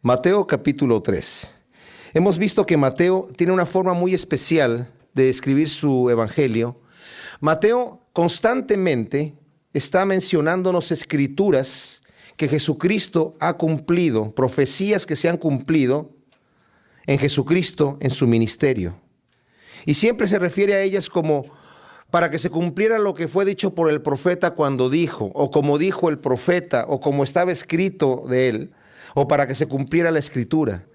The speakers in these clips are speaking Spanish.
Mateo capítulo 3. Hemos visto que Mateo tiene una forma muy especial de escribir su evangelio. Mateo constantemente está mencionándonos escrituras que Jesucristo ha cumplido, profecías que se han cumplido en Jesucristo en su ministerio. Y siempre se refiere a ellas como para que se cumpliera lo que fue dicho por el profeta cuando dijo, o como dijo el profeta, o como estaba escrito de él, o para que se cumpliera la escritura.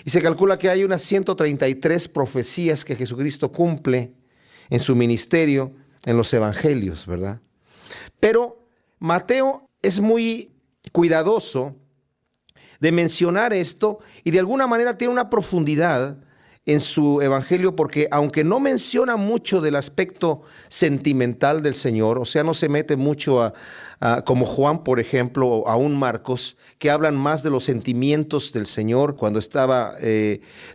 Y se calcula que hay unas 133 profecías que Jesucristo cumple en su ministerio, en los evangelios, ¿verdad? Pero Mateo es muy cuidadoso de mencionar esto y de alguna manera tiene una profundidad en su evangelio porque aunque no menciona mucho del aspecto sentimental del Señor, o sea, no se mete mucho como Juan, por ejemplo, o aún Marcos, que hablan más de los sentimientos del Señor cuando estaba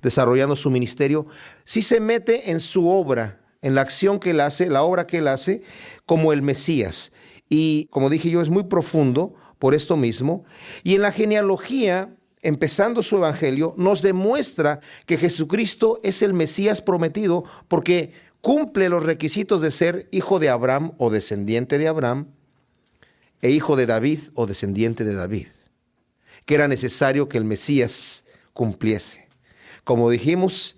desarrollando su ministerio, sí se mete en su obra, en la acción que él hace, la obra que él hace, como el Mesías. Y como dije yo, es muy profundo por esto mismo. Y en la genealogía, empezando su evangelio, nos demuestra que Jesucristo es el Mesías prometido porque cumple los requisitos de ser hijo de Abraham o descendiente de Abraham e hijo de David o descendiente de David, que era necesario que el Mesías cumpliese. Como dijimos,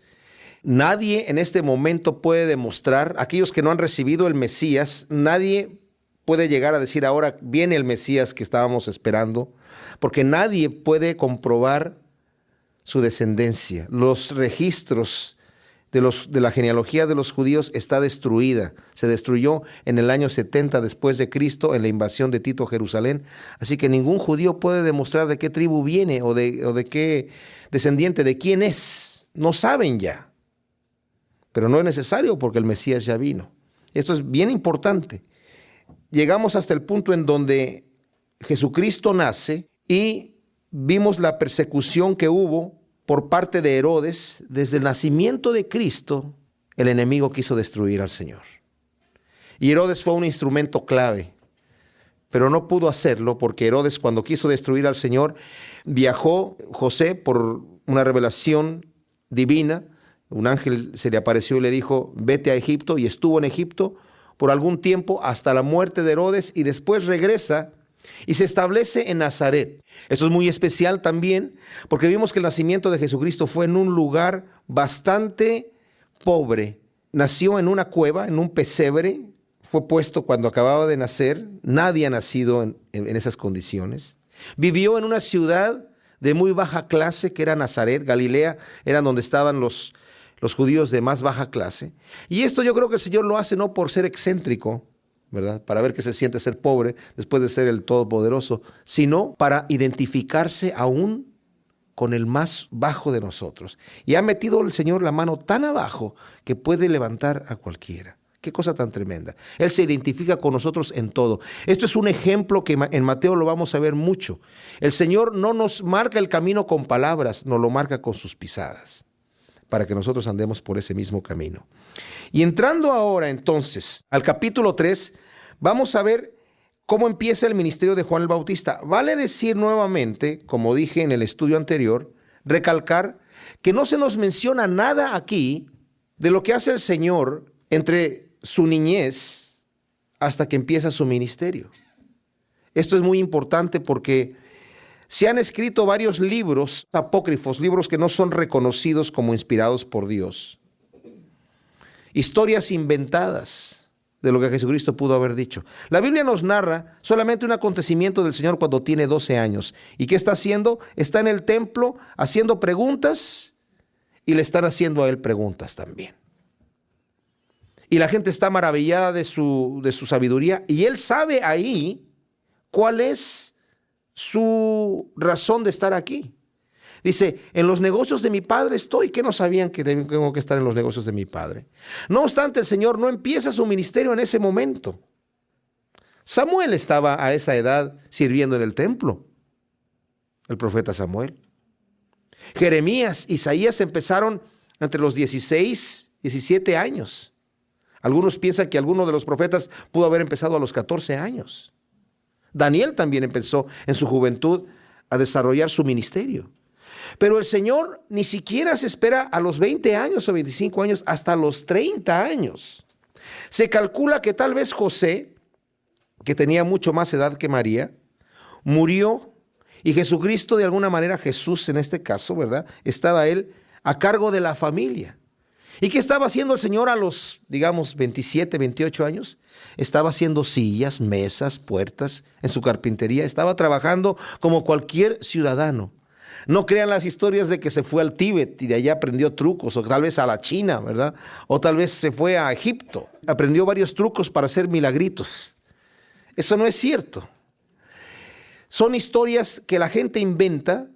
nadie en este momento puede demostrar, aquellos que no han recibido el Mesías, nadie puede llegar a decir ahora viene el Mesías que estábamos esperando, porque nadie puede comprobar su descendencia. Los registros de la genealogía de los judíos está destruida. Se destruyó en el año 70 después de Cristo en la invasión de Tito a Jerusalén. Así que ningún judío puede demostrar de qué tribu viene o de qué descendiente, de quién es. No saben ya. Pero no es necesario porque el Mesías ya vino. Esto es bien importante. Llegamos hasta el punto en donde Jesucristo nace y vimos la persecución que hubo por parte de Herodes. Desde el nacimiento de Cristo, el enemigo quiso destruir al Señor. Y Herodes fue un instrumento clave, pero no pudo hacerlo porque Herodes, cuando quiso destruir al Señor, viajó José por una revelación divina. Un ángel se le apareció y le dijo, vete a Egipto, y estuvo en Egipto por algún tiempo hasta la muerte de Herodes y después regresa y se establece en Nazaret. Eso es muy especial también porque vimos que el nacimiento de Jesucristo fue en un lugar bastante pobre. Nació en una cueva, en un pesebre, fue puesto cuando acababa de nacer. Nadie ha nacido en esas condiciones. Vivió en una ciudad de muy baja clase que era Nazaret, Galilea, era donde estaban los judíos de más baja clase. Y esto yo creo que el Señor lo hace no por ser excéntrico, ¿verdad? Para ver qué se siente ser pobre después de ser el Todopoderoso, sino para identificarse aún con el más bajo de nosotros. Y ha metido el Señor la mano tan abajo que puede levantar a cualquiera. Qué cosa tan tremenda. Él se identifica con nosotros en todo. Esto es un ejemplo que en Mateo lo vamos a ver mucho. El Señor no nos marca el camino con palabras, nos lo marca con sus pisadas, para que nosotros andemos por ese mismo camino. Y entrando ahora entonces al capítulo 3, vamos a ver cómo empieza el ministerio de Juan el Bautista. Vale decir nuevamente, como dije en el estudio anterior, recalcar que no se nos menciona nada aquí de lo que hace el Señor entre su niñez hasta que empieza su ministerio. Esto es muy importante porque se han escrito varios libros apócrifos, libros que no son reconocidos como inspirados por Dios. Historias inventadas de lo que Jesucristo pudo haber dicho. La Biblia nos narra solamente un acontecimiento del Señor cuando tiene 12 años. ¿Y qué está haciendo? Está en el templo haciendo preguntas y le están haciendo a él preguntas también. Y la gente está maravillada de su sabiduría y él sabe ahí cuál es su razón de estar aquí. Dice, en los negocios de mi padre estoy. ¿Qué no sabían que tengo que estar en los negocios de mi padre? No obstante, el Señor no empieza su ministerio en ese momento. Samuel estaba a esa edad sirviendo en el templo, el profeta Samuel. Jeremías, Isaías empezaron entre los 16, 17 años. Algunos piensan que alguno de los profetas pudo haber empezado a los 14 años. Daniel también empezó en su juventud a desarrollar su ministerio. Pero el Señor ni siquiera se espera a los 20 años o 25 años, hasta los 30 años. Se calcula que tal vez José, que tenía mucho más edad que María, murió, y Jesucristo, de alguna manera, Jesús en este caso, ¿verdad?, estaba él a cargo de la familia. ¿Y qué estaba haciendo el Señor a los, digamos, 27, 28 años? Estaba haciendo sillas, mesas, puertas en su carpintería. Estaba trabajando como cualquier ciudadano. No crean las historias de que se fue al Tíbet y de allá aprendió trucos, o tal vez a la China, ¿verdad? O tal vez se fue a Egipto. Aprendió varios trucos para hacer milagritos. Eso no es cierto. Son historias que la gente inventa.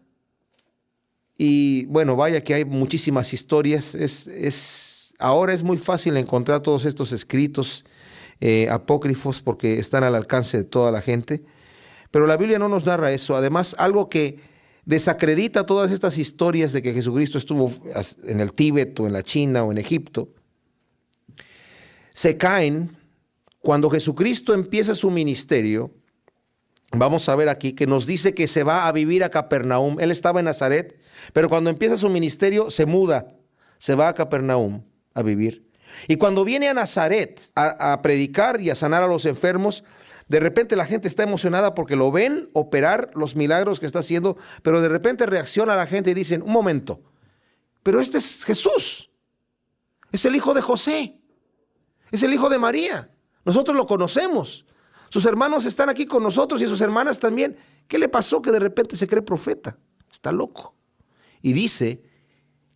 Y bueno, vaya que hay muchísimas historias. Ahora es muy fácil encontrar todos estos escritos apócrifos porque están al alcance de toda la gente. Pero la Biblia no nos narra eso. Además, algo que desacredita todas estas historias de que Jesucristo estuvo en el Tíbet o en la China o en Egipto, se caen cuando Jesucristo empieza su ministerio. Vamos a ver aquí que nos dice que se va a vivir a Capernaum. Él estaba en Nazaret, pero cuando empieza su ministerio se muda, se va a Capernaum a vivir. Y cuando viene a Nazaret a predicar y a sanar a los enfermos, de repente la gente está emocionada porque lo ven operar los milagros que está haciendo, pero de repente reacciona la gente y dicen, un momento, pero este es Jesús, es el hijo de José, es el hijo de María, nosotros lo conocemos. Sus hermanos están aquí con nosotros y sus hermanas también. ¿Qué le pasó que de repente se cree profeta? Está loco. Y dice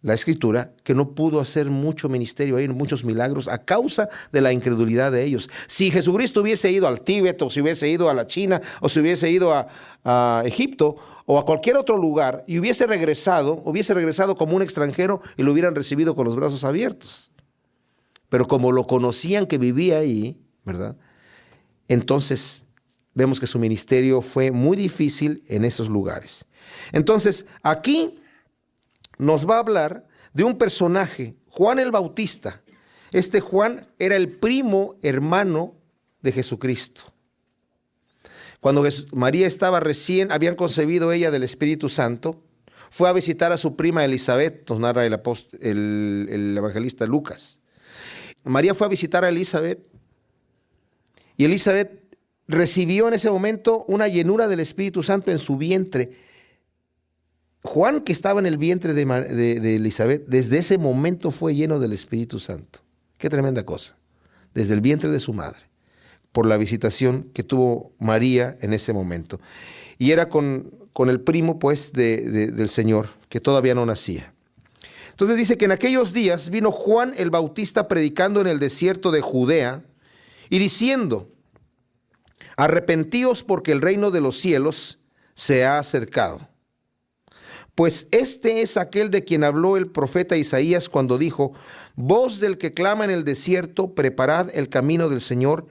la Escritura que no pudo hacer mucho ministerio ahí, muchos milagros, a causa de la incredulidad de ellos. Si Jesucristo hubiese ido al Tíbet, o si hubiese ido a la China, o si hubiese ido a Egipto, o a cualquier otro lugar, y hubiese regresado como un extranjero y lo hubieran recibido con los brazos abiertos. Pero como lo conocían que vivía ahí, ¿verdad?, entonces vemos que su ministerio fue muy difícil en esos lugares. Entonces aquí nos va a hablar de un personaje, Juan el Bautista. Este Juan era el primo hermano de Jesucristo. Cuando María estaba habían concebido ella del Espíritu Santo, fue a visitar a su prima Elizabeth, nos narra el evangelista Lucas. María fue a visitar a Elizabeth. Y Elizabeth recibió en ese momento una llenura del Espíritu Santo en su vientre. Juan, que estaba en el vientre de Elizabeth, desde ese momento fue lleno del Espíritu Santo. Qué tremenda cosa. Desde el vientre de su madre, por la visitación que tuvo María en ese momento. Y era con el primo, pues, del Señor, que todavía no nacía. Entonces dice que en aquellos días vino Juan el Bautista predicando en el desierto de Judea, y diciendo, arrepentíos porque el reino de los cielos se ha acercado. Pues este es aquel de quien habló el profeta Isaías cuando dijo, voz del que clama en el desierto, preparad el camino del Señor,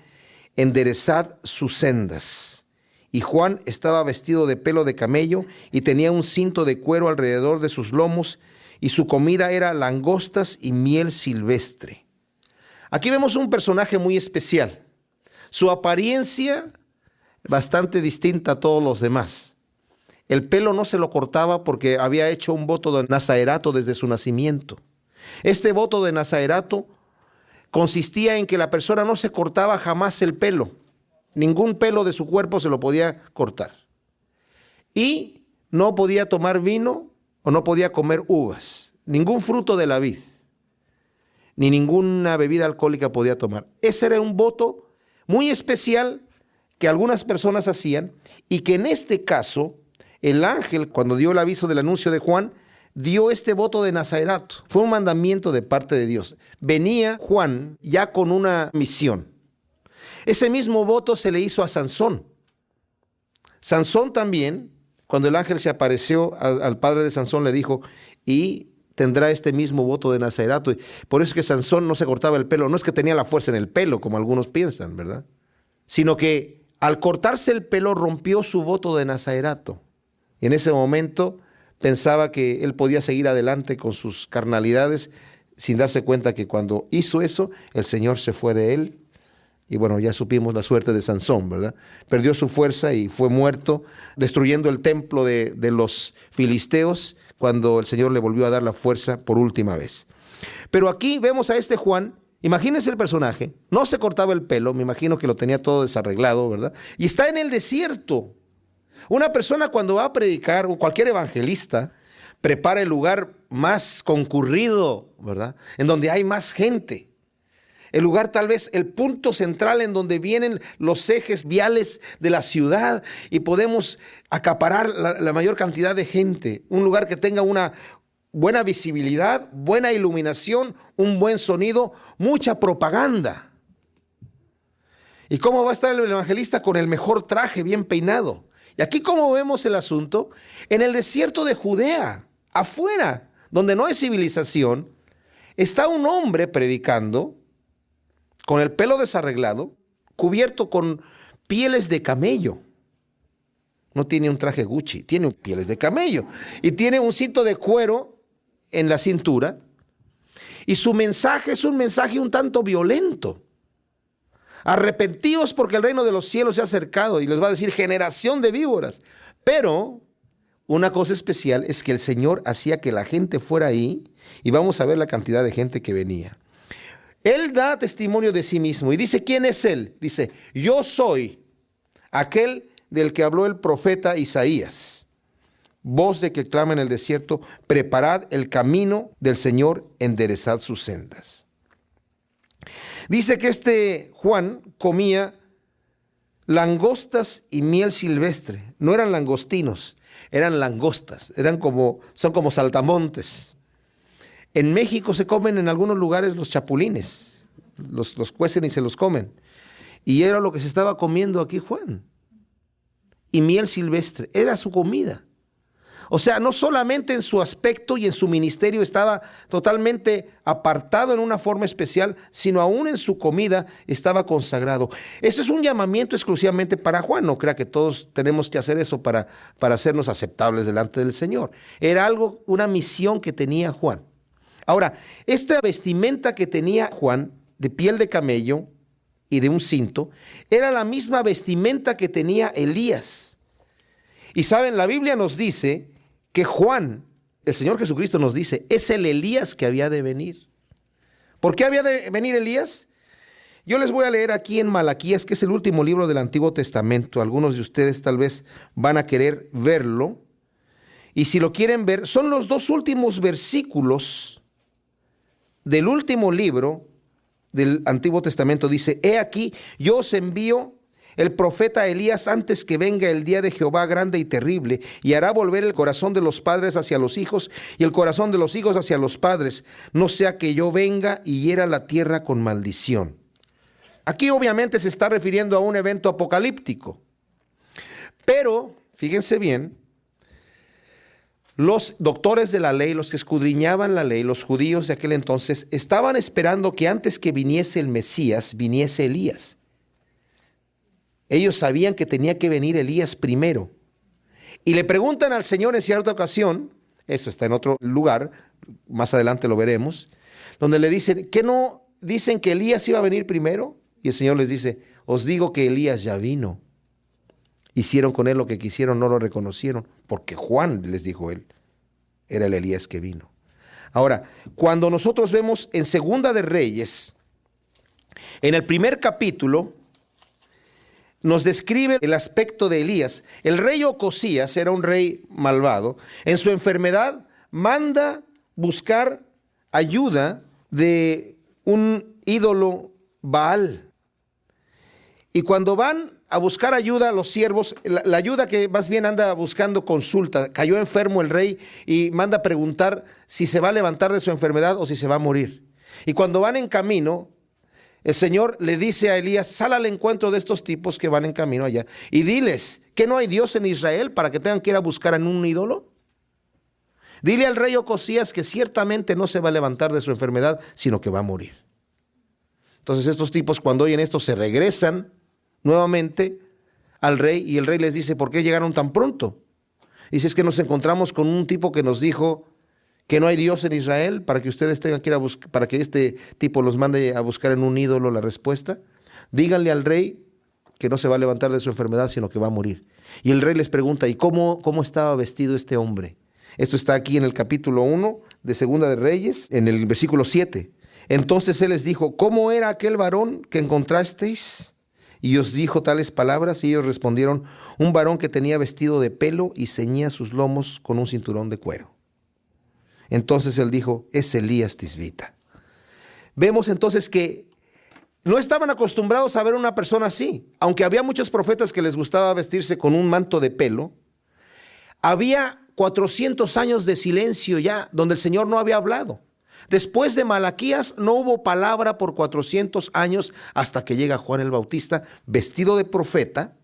enderezad sus sendas. Y Juan estaba vestido de pelo de camello y tenía un cinto de cuero alrededor de sus lomos, y su comida era langostas y miel silvestre. Aquí vemos un personaje muy especial. Su apariencia bastante distinta a todos los demás. El pelo no se lo cortaba porque había hecho un voto de nazarerato desde su nacimiento. Este voto de nazarerato consistía en que la persona no se cortaba jamás el pelo. Ningún pelo de su cuerpo se lo podía cortar. Y no podía tomar vino o no podía comer uvas. Ningún fruto de la vid, ni ninguna bebida alcohólica podía tomar. Ese era un voto muy especial que algunas personas hacían, y que en este caso el ángel, cuando dio el aviso del anuncio de Juan, dio este voto de nazarerato. Fue un mandamiento de parte de Dios. Venía Juan ya con una misión. Ese mismo voto se le hizo a Sansón. Sansón también, cuando el ángel se apareció al padre de Sansón, le dijo, y tendrá este mismo voto de nazarerato. Por eso es que Sansón no se cortaba el pelo. No es que tenía la fuerza en el pelo, como algunos piensan, ¿verdad? Sino que al cortarse el pelo rompió su voto de nazarerato. Y en ese momento pensaba que él podía seguir adelante con sus carnalidades, sin darse cuenta que cuando hizo eso, el Señor se fue de él Y bueno, ya supimos la suerte de Sansón, ¿verdad? Perdió su fuerza y fue muerto, destruyendo el templo de los filisteos, cuando el Señor le volvió a dar la fuerza por última vez. Pero aquí vemos a este Juan. Imagínense el personaje, no se cortaba el pelo, me imagino que lo tenía todo desarreglado, ¿verdad? Y está en el desierto. Una persona cuando va a predicar, o cualquier evangelista, prepara el lugar más concurrido, ¿verdad? En donde hay más gente. El lugar tal vez el punto central en donde vienen los ejes viales de la ciudad y podemos acaparar la mayor cantidad de gente. Un lugar que tenga una buena visibilidad, buena iluminación, un buen sonido, mucha propaganda. ¿Y cómo va a estar el evangelista? Con el mejor traje, bien peinado. Y aquí, ¿cómo vemos el asunto? En el desierto de Judea, afuera, donde no hay civilización, está un hombre predicando con el pelo desarreglado, cubierto con pieles de camello. No tiene un traje Gucci, tiene pieles de camello. Y tiene un cinto de cuero en la cintura, y su mensaje es un mensaje un tanto violento. Arrepentíos porque el reino de los cielos se ha acercado, y les va a decir generación de víboras. Pero una cosa especial es que el Señor hacía que la gente fuera ahí, y vamos a ver la cantidad de gente que venía. Él da testimonio de sí mismo y dice, ¿quién es él? Dice, yo soy aquel del que habló el profeta Isaías. Voz de que clama en el desierto, preparad el camino del Señor, enderezad sus sendas. Dice que este Juan comía langostas y miel silvestre. No eran langostinos, eran langostas, son como saltamontes. En México se comen en algunos lugares los chapulines, los cuecen y se los comen. Y era lo que se estaba comiendo aquí Juan. Y miel silvestre, era su comida. O sea, no solamente en su aspecto y en su ministerio estaba totalmente apartado en una forma especial, sino aún en su comida estaba consagrado. Ese es un llamamiento exclusivamente para Juan. No crea que todos tenemos que hacer eso para hacernos aceptables delante del Señor. Era una misión que tenía Juan. Ahora, esta vestimenta que tenía Juan, de piel de camello y de un cinto, era la misma vestimenta que tenía Elías. Y saben, la Biblia nos dice que Juan, el Señor Jesucristo nos dice, es el Elías que había de venir. ¿Por qué había de venir Elías? Yo les voy a leer aquí en Malaquías, que es el último libro del Antiguo Testamento. Algunos de ustedes tal vez van a querer verlo. Y si lo quieren ver, son los dos últimos versículos del último libro del Antiguo Testamento. Dice, he aquí, yo os envío el profeta Elías antes que venga el día de Jehová grande y terrible, y hará volver el corazón de los padres hacia los hijos y el corazón de los hijos hacia los padres, no sea que yo venga y hiera la tierra con maldición. Aquí obviamente se está refiriendo a un evento apocalíptico, pero fíjense bien, los doctores de la ley, los que escudriñaban la ley, los judíos de aquel entonces, estaban esperando que antes que viniese el Mesías, viniese Elías. Ellos sabían que tenía que venir Elías primero. Y le preguntan al Señor en cierta ocasión, eso está en otro lugar, más adelante lo veremos, donde le dicen, ¿qué no dicen que Elías iba a venir primero? Y el Señor les dice, os digo que Elías ya vino. Hicieron con él lo que quisieron, no lo reconocieron, porque Juan, les dijo él, era el Elías que vino. Ahora, cuando nosotros vemos en Segunda de Reyes, en el primer capítulo, nos describe el aspecto de Elías. El rey Ocosías era un rey malvado. En su enfermedad manda buscar ayuda de un ídolo Baal. Y cuando van a buscar ayuda a los siervos, la ayuda que más bien anda buscando consulta, cayó enfermo el rey y manda preguntar si se va a levantar de su enfermedad o si se va a morir. Y cuando van en camino, el Señor le dice a Elías, sal al encuentro de estos tipos que van en camino allá y diles que no hay Dios en Israel para que tengan que ir a buscar en un ídolo. Dile al rey Ocosías que ciertamente no se va a levantar de su enfermedad, sino que va a morir. Entonces estos tipos, cuando oyen esto, se regresan nuevamente al rey y el rey les dice, ¿por qué llegaron tan pronto? Dice, es que nos encontramos con un tipo que nos dijo que no hay Dios en Israel para que ustedes tengan que ir a buscar, para que este tipo los mande a buscar en un ídolo la respuesta. díganle al rey que no se va a levantar de su enfermedad, sino que va a morir. Y el rey les pregunta, ¿y cómo estaba vestido este hombre? Esto está aquí en el capítulo 1 de Segunda de Reyes, en el versículo 7. Entonces él les dijo, ¿cómo era aquel varón que encontrasteis? Y os dijo tales palabras, y ellos respondieron, un varón que tenía vestido de pelo y ceñía sus lomos con un cinturón de cuero. Entonces él dijo, es Elías Tisbita. Vemos entonces que no estaban acostumbrados a ver una persona así. Aunque había muchos profetas que les gustaba vestirse con un manto de pelo, había 400 años de silencio ya, donde el Señor no había hablado. Después de Malaquías no hubo palabra por 400 años hasta que llega Juan el Bautista vestido de profeta.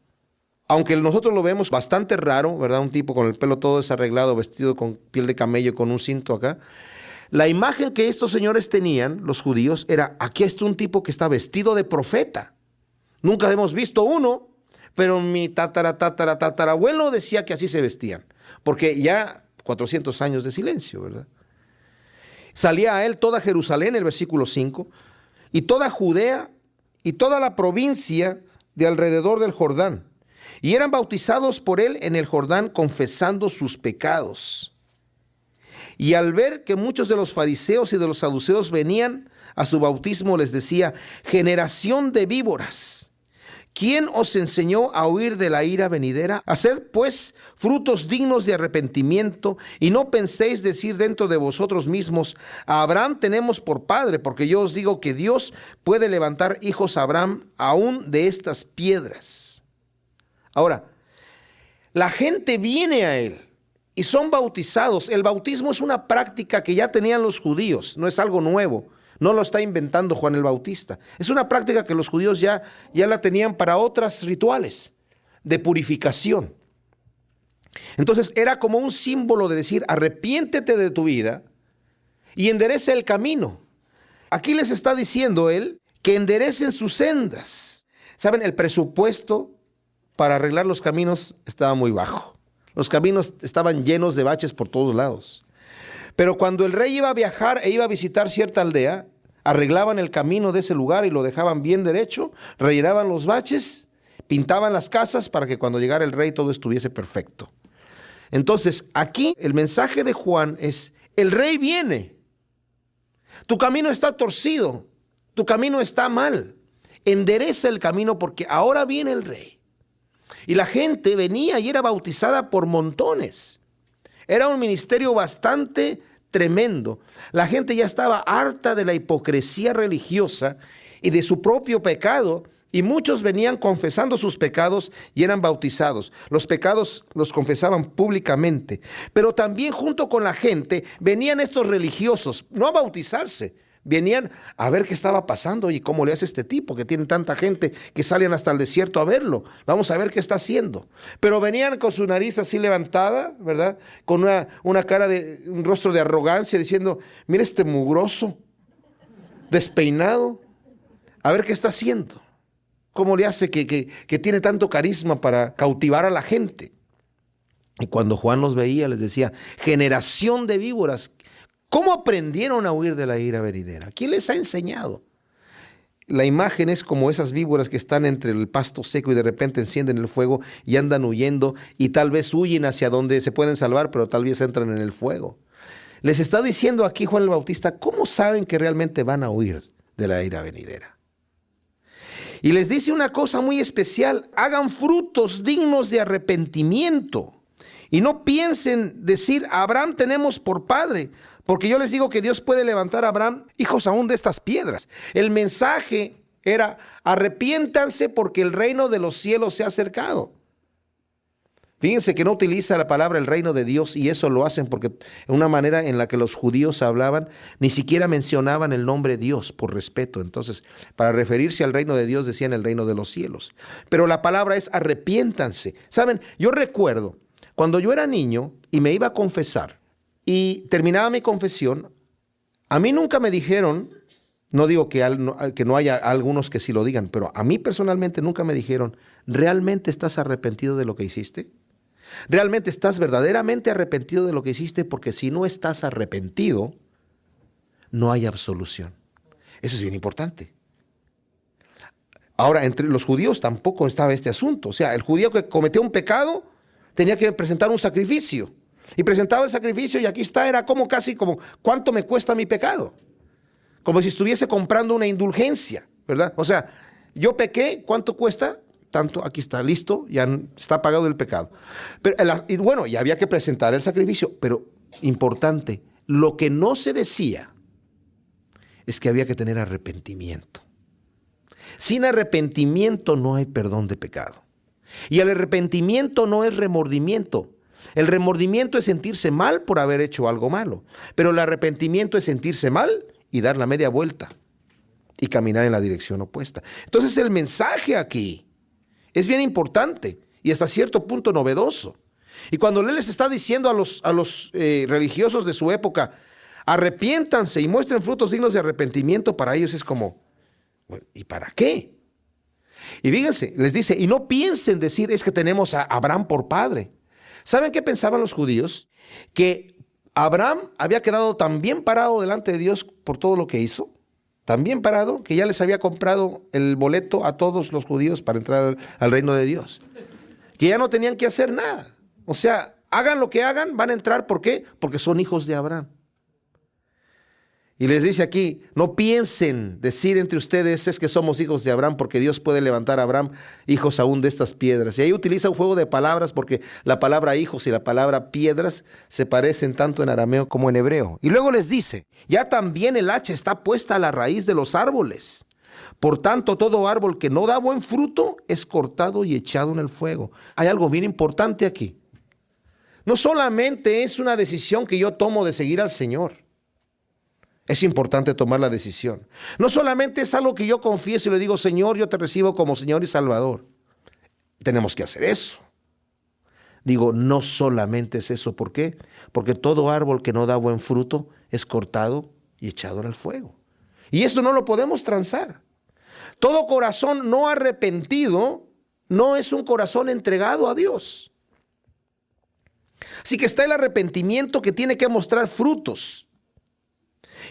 Aunque nosotros lo vemos bastante raro, ¿verdad? Un tipo con el pelo todo desarreglado, vestido con piel de camello, con un cinto acá. La imagen que estos señores tenían, los judíos, era, aquí está un tipo que está vestido de profeta. Nunca hemos visto uno, pero mi tatarabuelo decía que así se vestían. Porque ya 400 años de silencio, ¿verdad? Salía a él toda Jerusalén, el versículo 5, y toda Judea y toda la provincia de alrededor del Jordán. Y eran bautizados por él en el Jordán, confesando sus pecados. Y al ver que muchos de los fariseos y de los saduceos venían a su bautismo, les decía, generación de víboras, ¿quién os enseñó a huir de la ira venidera? Haced pues frutos dignos de arrepentimiento, y no penséis decir dentro de vosotros mismos, a Abraham tenemos por padre, porque yo os digo que Dios puede levantar hijos a Abraham aún de estas piedras. Ahora, la gente viene a él y son bautizados. El bautismo es una práctica que ya tenían los judíos, no es algo nuevo. No lo está inventando Juan el Bautista. Es una práctica que los judíos ya la tenían para otros rituales de purificación. Entonces era como un símbolo de decir, arrepiéntete de tu vida y enderece el camino. Aquí les está diciendo él que enderecen sus sendas. ¿Saben? El presupuesto para arreglar los caminos estaba muy bajo. Los caminos estaban llenos de baches por todos lados. Pero cuando el rey iba a viajar e iba a visitar cierta aldea, arreglaban el camino de ese lugar y lo dejaban bien derecho, rellenaban los baches, pintaban las casas para que cuando llegara el rey todo estuviese perfecto. Entonces, aquí el mensaje de Juan es, el rey viene. Tu camino está torcido, tu camino está mal. Endereza el camino porque ahora viene el rey. Y la gente venía y era bautizada por montones. Era un ministerio bastante tremendo. La gente ya estaba harta de la hipocresía religiosa y de su propio pecado, y muchos venían confesando sus pecados y eran bautizados. Los pecados los confesaban públicamente, pero también junto con la gente venían estos religiosos, no a bautizarse, venían a ver qué estaba pasando y cómo le hace este tipo que tiene tanta gente que salen hasta el desierto a verlo. Vamos a ver qué está haciendo. Pero venían con su nariz así levantada, ¿verdad? Con una cara un rostro de arrogancia diciendo, mira este mugroso, despeinado, a ver qué está haciendo. ¿Cómo le hace que tiene tanto carisma para cautivar a la gente? Y cuando Juan los veía les decía, generación de víboras, ¿cómo aprendieron a huir de la ira venidera? ¿Quién les ha enseñado? La imagen es como esas víboras que están entre el pasto seco y de repente encienden el fuego y andan huyendo y tal vez huyen hacia donde se pueden salvar, pero tal vez entran en el fuego. Les está diciendo aquí Juan el Bautista, ¿cómo saben que realmente van a huir de la ira venidera? Y les dice una cosa muy especial, hagan frutos dignos de arrepentimiento y no piensen decir, a Abraham tenemos por padre, porque yo les digo que Dios puede levantar a Abraham hijos aún de estas piedras. El mensaje era, arrepiéntanse porque el reino de los cielos se ha acercado. Fíjense que no utiliza la palabra el reino de Dios y eso lo hacen porque en una manera en la que los judíos hablaban, ni siquiera mencionaban el nombre Dios por respeto. Entonces, para referirse al reino de Dios decían el reino de los cielos. Pero la palabra es arrepiéntanse. Saben, yo recuerdo cuando yo era niño y me iba a confesar y terminaba mi confesión, a mí nunca me dijeron, no digo que no haya algunos que sí lo digan, pero a mí personalmente nunca me dijeron, ¿realmente estás arrepentido de lo que hiciste? ¿Realmente estás verdaderamente arrepentido de lo que hiciste? Porque si no estás arrepentido, no hay absolución. Eso es bien importante. Ahora, entre los judíos tampoco estaba este asunto. O sea, el judío que cometió un pecado tenía que presentar un sacrificio. Y presentaba el sacrificio y aquí está, era como casi como, ¿cuánto me cuesta mi pecado? Como si estuviese comprando una indulgencia, ¿verdad? O sea, yo pequé, ¿cuánto cuesta? Tanto, aquí está, listo, ya está pagado el pecado. Pero, y bueno, y había que presentar el sacrificio, pero importante, lo que no se decía es que había que tener arrepentimiento. Sin arrepentimiento no hay perdón de pecado. Y el arrepentimiento no es remordimiento. El remordimiento es sentirse mal por haber hecho algo malo, pero el arrepentimiento es sentirse mal y dar la media vuelta y caminar en la dirección opuesta. Entonces el mensaje aquí es bien importante y hasta cierto punto novedoso. Y cuando él les está diciendo a los religiosos de su época, arrepiéntanse y muestren frutos dignos de arrepentimiento, para ellos es como, bueno, ¿y para qué? Y fíjense, les dice, y no piensen decir, es que tenemos a Abraham por padre. ¿Saben qué pensaban los judíos? Que Abraham había quedado tan bien parado delante de Dios por todo lo que hizo, tan bien parado, que ya les había comprado el boleto a todos los judíos para entrar al reino de Dios. Que ya no tenían que hacer nada. O sea, hagan lo que hagan, van a entrar. ¿Por qué? Porque son hijos de Abraham. Y les dice aquí, no piensen decir entre ustedes es que somos hijos de Abraham, porque Dios puede levantar a Abraham hijos aún de estas piedras. Y ahí utiliza un juego de palabras porque la palabra hijos y la palabra piedras se parecen tanto en arameo como en hebreo. Y luego les dice, ya también el hacha está puesta a la raíz de los árboles. Por tanto, todo árbol que no da buen fruto es cortado y echado en el fuego. Hay algo bien importante aquí. No solamente es una decisión que yo tomo de seguir al Señor. Es importante tomar la decisión. No solamente es algo que yo confieso y le digo, Señor, yo te recibo como Señor y Salvador. Tenemos que hacer eso. Digo, no solamente es eso. ¿Por qué? Porque todo árbol que no da buen fruto es cortado y echado al fuego. Y esto no lo podemos transar. Todo corazón no arrepentido no es un corazón entregado a Dios. Así que está el arrepentimiento que tiene que mostrar frutos.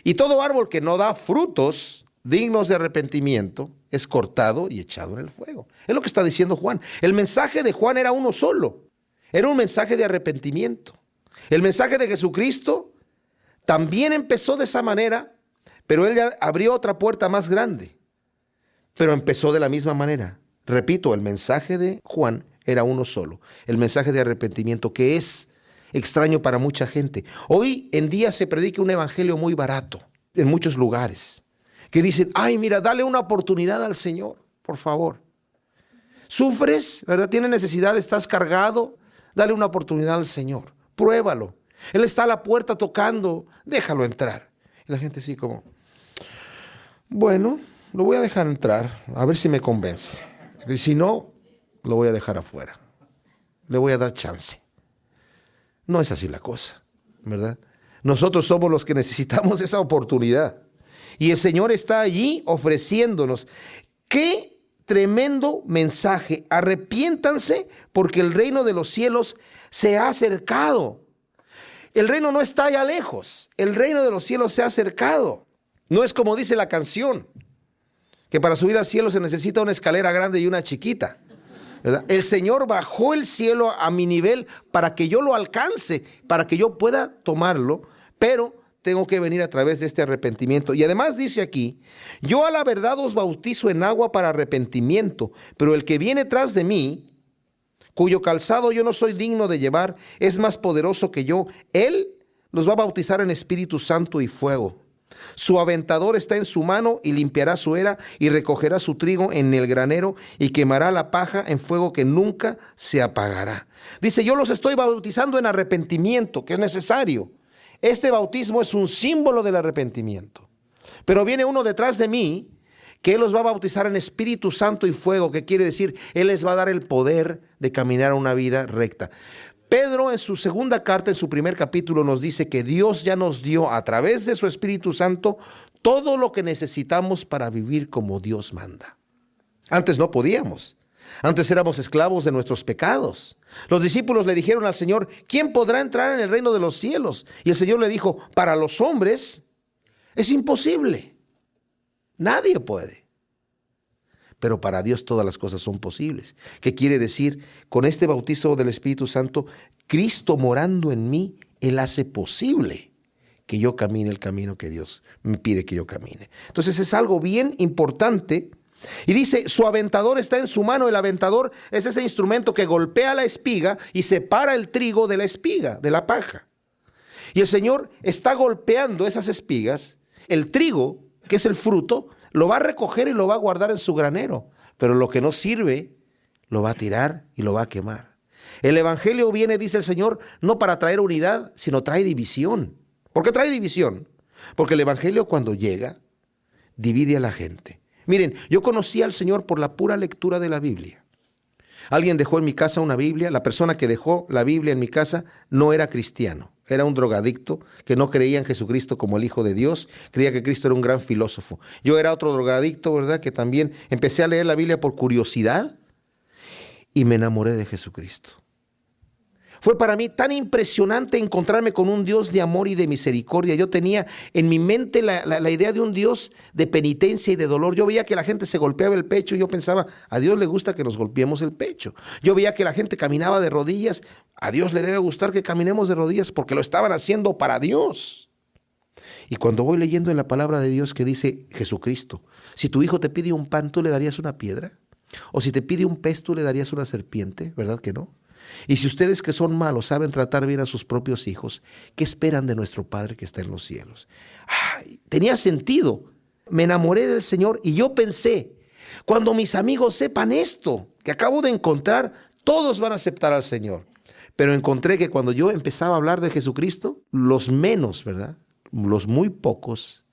Y todo árbol que no da frutos dignos de arrepentimiento es cortado y echado en el fuego. Es lo que está diciendo Juan. El mensaje de Juan era uno solo. Era un mensaje de arrepentimiento. El mensaje de Jesucristo también empezó de esa manera, pero él ya abrió otra puerta más grande. Pero empezó de la misma manera. Repito, el mensaje de Juan era uno solo. El mensaje de arrepentimiento, que es extraño para mucha gente. Hoy en día se predica un evangelio muy barato en muchos lugares, que dicen, ay, mira, dale una oportunidad al Señor, por favor. Sufres, ¿verdad? Tienes necesidad, estás cargado, dale una oportunidad al Señor, pruébalo. Él está a la puerta tocando, déjalo entrar. Y la gente así como, bueno, lo voy a dejar entrar, a ver si me convence. Y si no, lo voy a dejar afuera. Le voy a dar chance. No es así la cosa, ¿verdad? Nosotros somos los que necesitamos esa oportunidad. Y el Señor está allí ofreciéndonos. ¡Qué tremendo mensaje! Arrepiéntanse porque el reino de los cielos se ha acercado. El reino no está allá lejos. El reino de los cielos se ha acercado. No es como dice la canción, que para subir al cielo se necesita una escalera grande y una chiquita, ¿verdad? El Señor bajó el cielo a mi nivel para que yo lo alcance, para que yo pueda tomarlo, pero tengo que venir a través de este arrepentimiento. Y además dice aquí, yo a la verdad os bautizo en agua para arrepentimiento, pero el que viene tras de mí, cuyo calzado yo no soy digno de llevar, es más poderoso que yo. Él los va a bautizar en Espíritu Santo y fuego. Su aventador está en su mano y limpiará su era y recogerá su trigo en el granero y quemará la paja en fuego que nunca se apagará. Dice, yo los estoy bautizando en arrepentimiento, que es necesario. Este bautismo es un símbolo del arrepentimiento. Pero viene uno detrás de mí que Él los va a bautizar en Espíritu Santo y fuego, que quiere decir, Él les va a dar el poder de caminar una vida recta. Pedro en su segunda carta, en su primer capítulo, nos dice que Dios ya nos dio a través de su Espíritu Santo todo lo que necesitamos para vivir como Dios manda. Antes no podíamos. Antes éramos esclavos de nuestros pecados. Los discípulos le dijeron al Señor, ¿quién podrá entrar en el reino de los cielos? Y el Señor le dijo, para los hombres es imposible. Nadie puede. pero para Dios todas las cosas son posibles. ¿Qué quiere decir? Con este bautizo del Espíritu Santo, Cristo morando en mí, Él hace posible que yo camine el camino que Dios me pide que yo camine. Entonces es algo bien importante. Y dice, su aventador está en su mano. El aventador es ese instrumento que golpea la espiga y separa el trigo de la espiga, de la paja. Y el Señor está golpeando esas espigas. El trigo, que es el fruto, lo va a recoger y lo va a guardar en su granero. Pero lo que no sirve, lo va a tirar y lo va a quemar. El evangelio viene, dice el Señor, no para traer unidad, sino trae división. ¿Por qué trae división? Porque el evangelio cuando llega, divide a la gente. Miren, yo conocí al Señor por la pura lectura de la Biblia. Alguien dejó en mi casa una Biblia. La persona que dejó la Biblia en mi casa no era cristiano. Era un drogadicto que no creía en Jesucristo como el Hijo de Dios. Creía que Cristo era un gran filósofo. Yo era otro drogadicto, ¿verdad? Que también empecé a leer la Biblia por curiosidad y me enamoré de Jesucristo. Fue para mí tan impresionante encontrarme con un Dios de amor y de misericordia. Yo tenía en mi mente la idea de un Dios de penitencia y de dolor. Yo veía que la gente se golpeaba el pecho y yo pensaba, a Dios le gusta que nos golpeemos el pecho. Yo veía que la gente caminaba de rodillas. A Dios le debe gustar que caminemos de rodillas porque lo estaban haciendo para Dios. Y cuando voy leyendo en la palabra de Dios que dice Jesucristo, si tu hijo te pide un pan, ¿tú le darías una piedra? O si te pide un pez, ¿tú le darías una serpiente? ¿Verdad que no? Y si ustedes que son malos saben tratar bien a sus propios hijos, ¿qué esperan de nuestro Padre que está en los cielos? Tenía sentido. Me enamoré del Señor y yo pensé, cuando mis amigos sepan esto que acabo de encontrar, todos van a aceptar al Señor. Pero encontré que cuando yo empezaba a hablar de Jesucristo, los menos, ¿verdad? Los muy pocos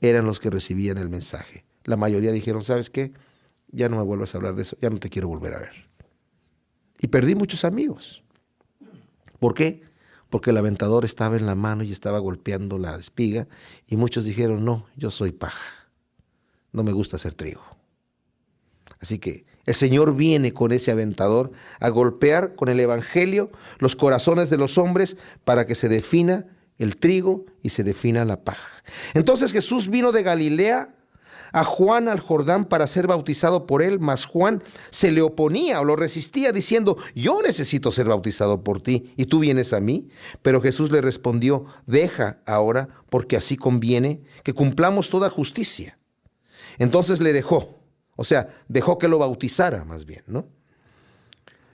eran los que recibían el mensaje. La mayoría dijeron, ¿sabes qué? Ya no me vuelvas a hablar de eso, ya no te quiero volver a ver. Y perdí muchos amigos. ¿Por qué? Porque el aventador estaba en la mano y estaba golpeando la espiga y muchos dijeron, no, yo soy paja, no me gusta hacer trigo. Así que el Señor viene con ese aventador a golpear con el evangelio los corazones de los hombres para que se defina el trigo y se defina la paja. Entonces Jesús vino de Galilea a Juan al Jordán para ser bautizado por él, mas Juan se le oponía o lo resistía diciendo, yo necesito ser bautizado por ti y tú vienes a mí. Pero Jesús le respondió, deja ahora, porque así conviene que cumplamos toda justicia. Entonces le dejó, o sea, dejó que lo bautizara más bien, ¿no?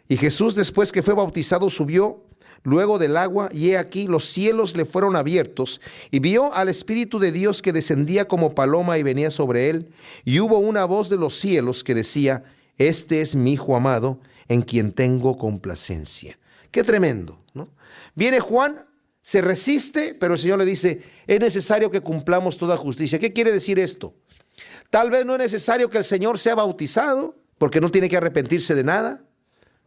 Y Jesús, después que fue bautizado, subió luego del agua, y he aquí los cielos le fueron abiertos, y vio al Espíritu de Dios que descendía como paloma y venía sobre él, y hubo una voz de los cielos que decía, este es mi Hijo amado, en quien tengo complacencia. Qué tremendo, ¿no? Viene Juan, se resiste, pero el Señor le dice, es necesario que cumplamos toda justicia. ¿Qué quiere decir esto? Tal vez no es necesario que el Señor sea bautizado, porque no tiene que arrepentirse de nada,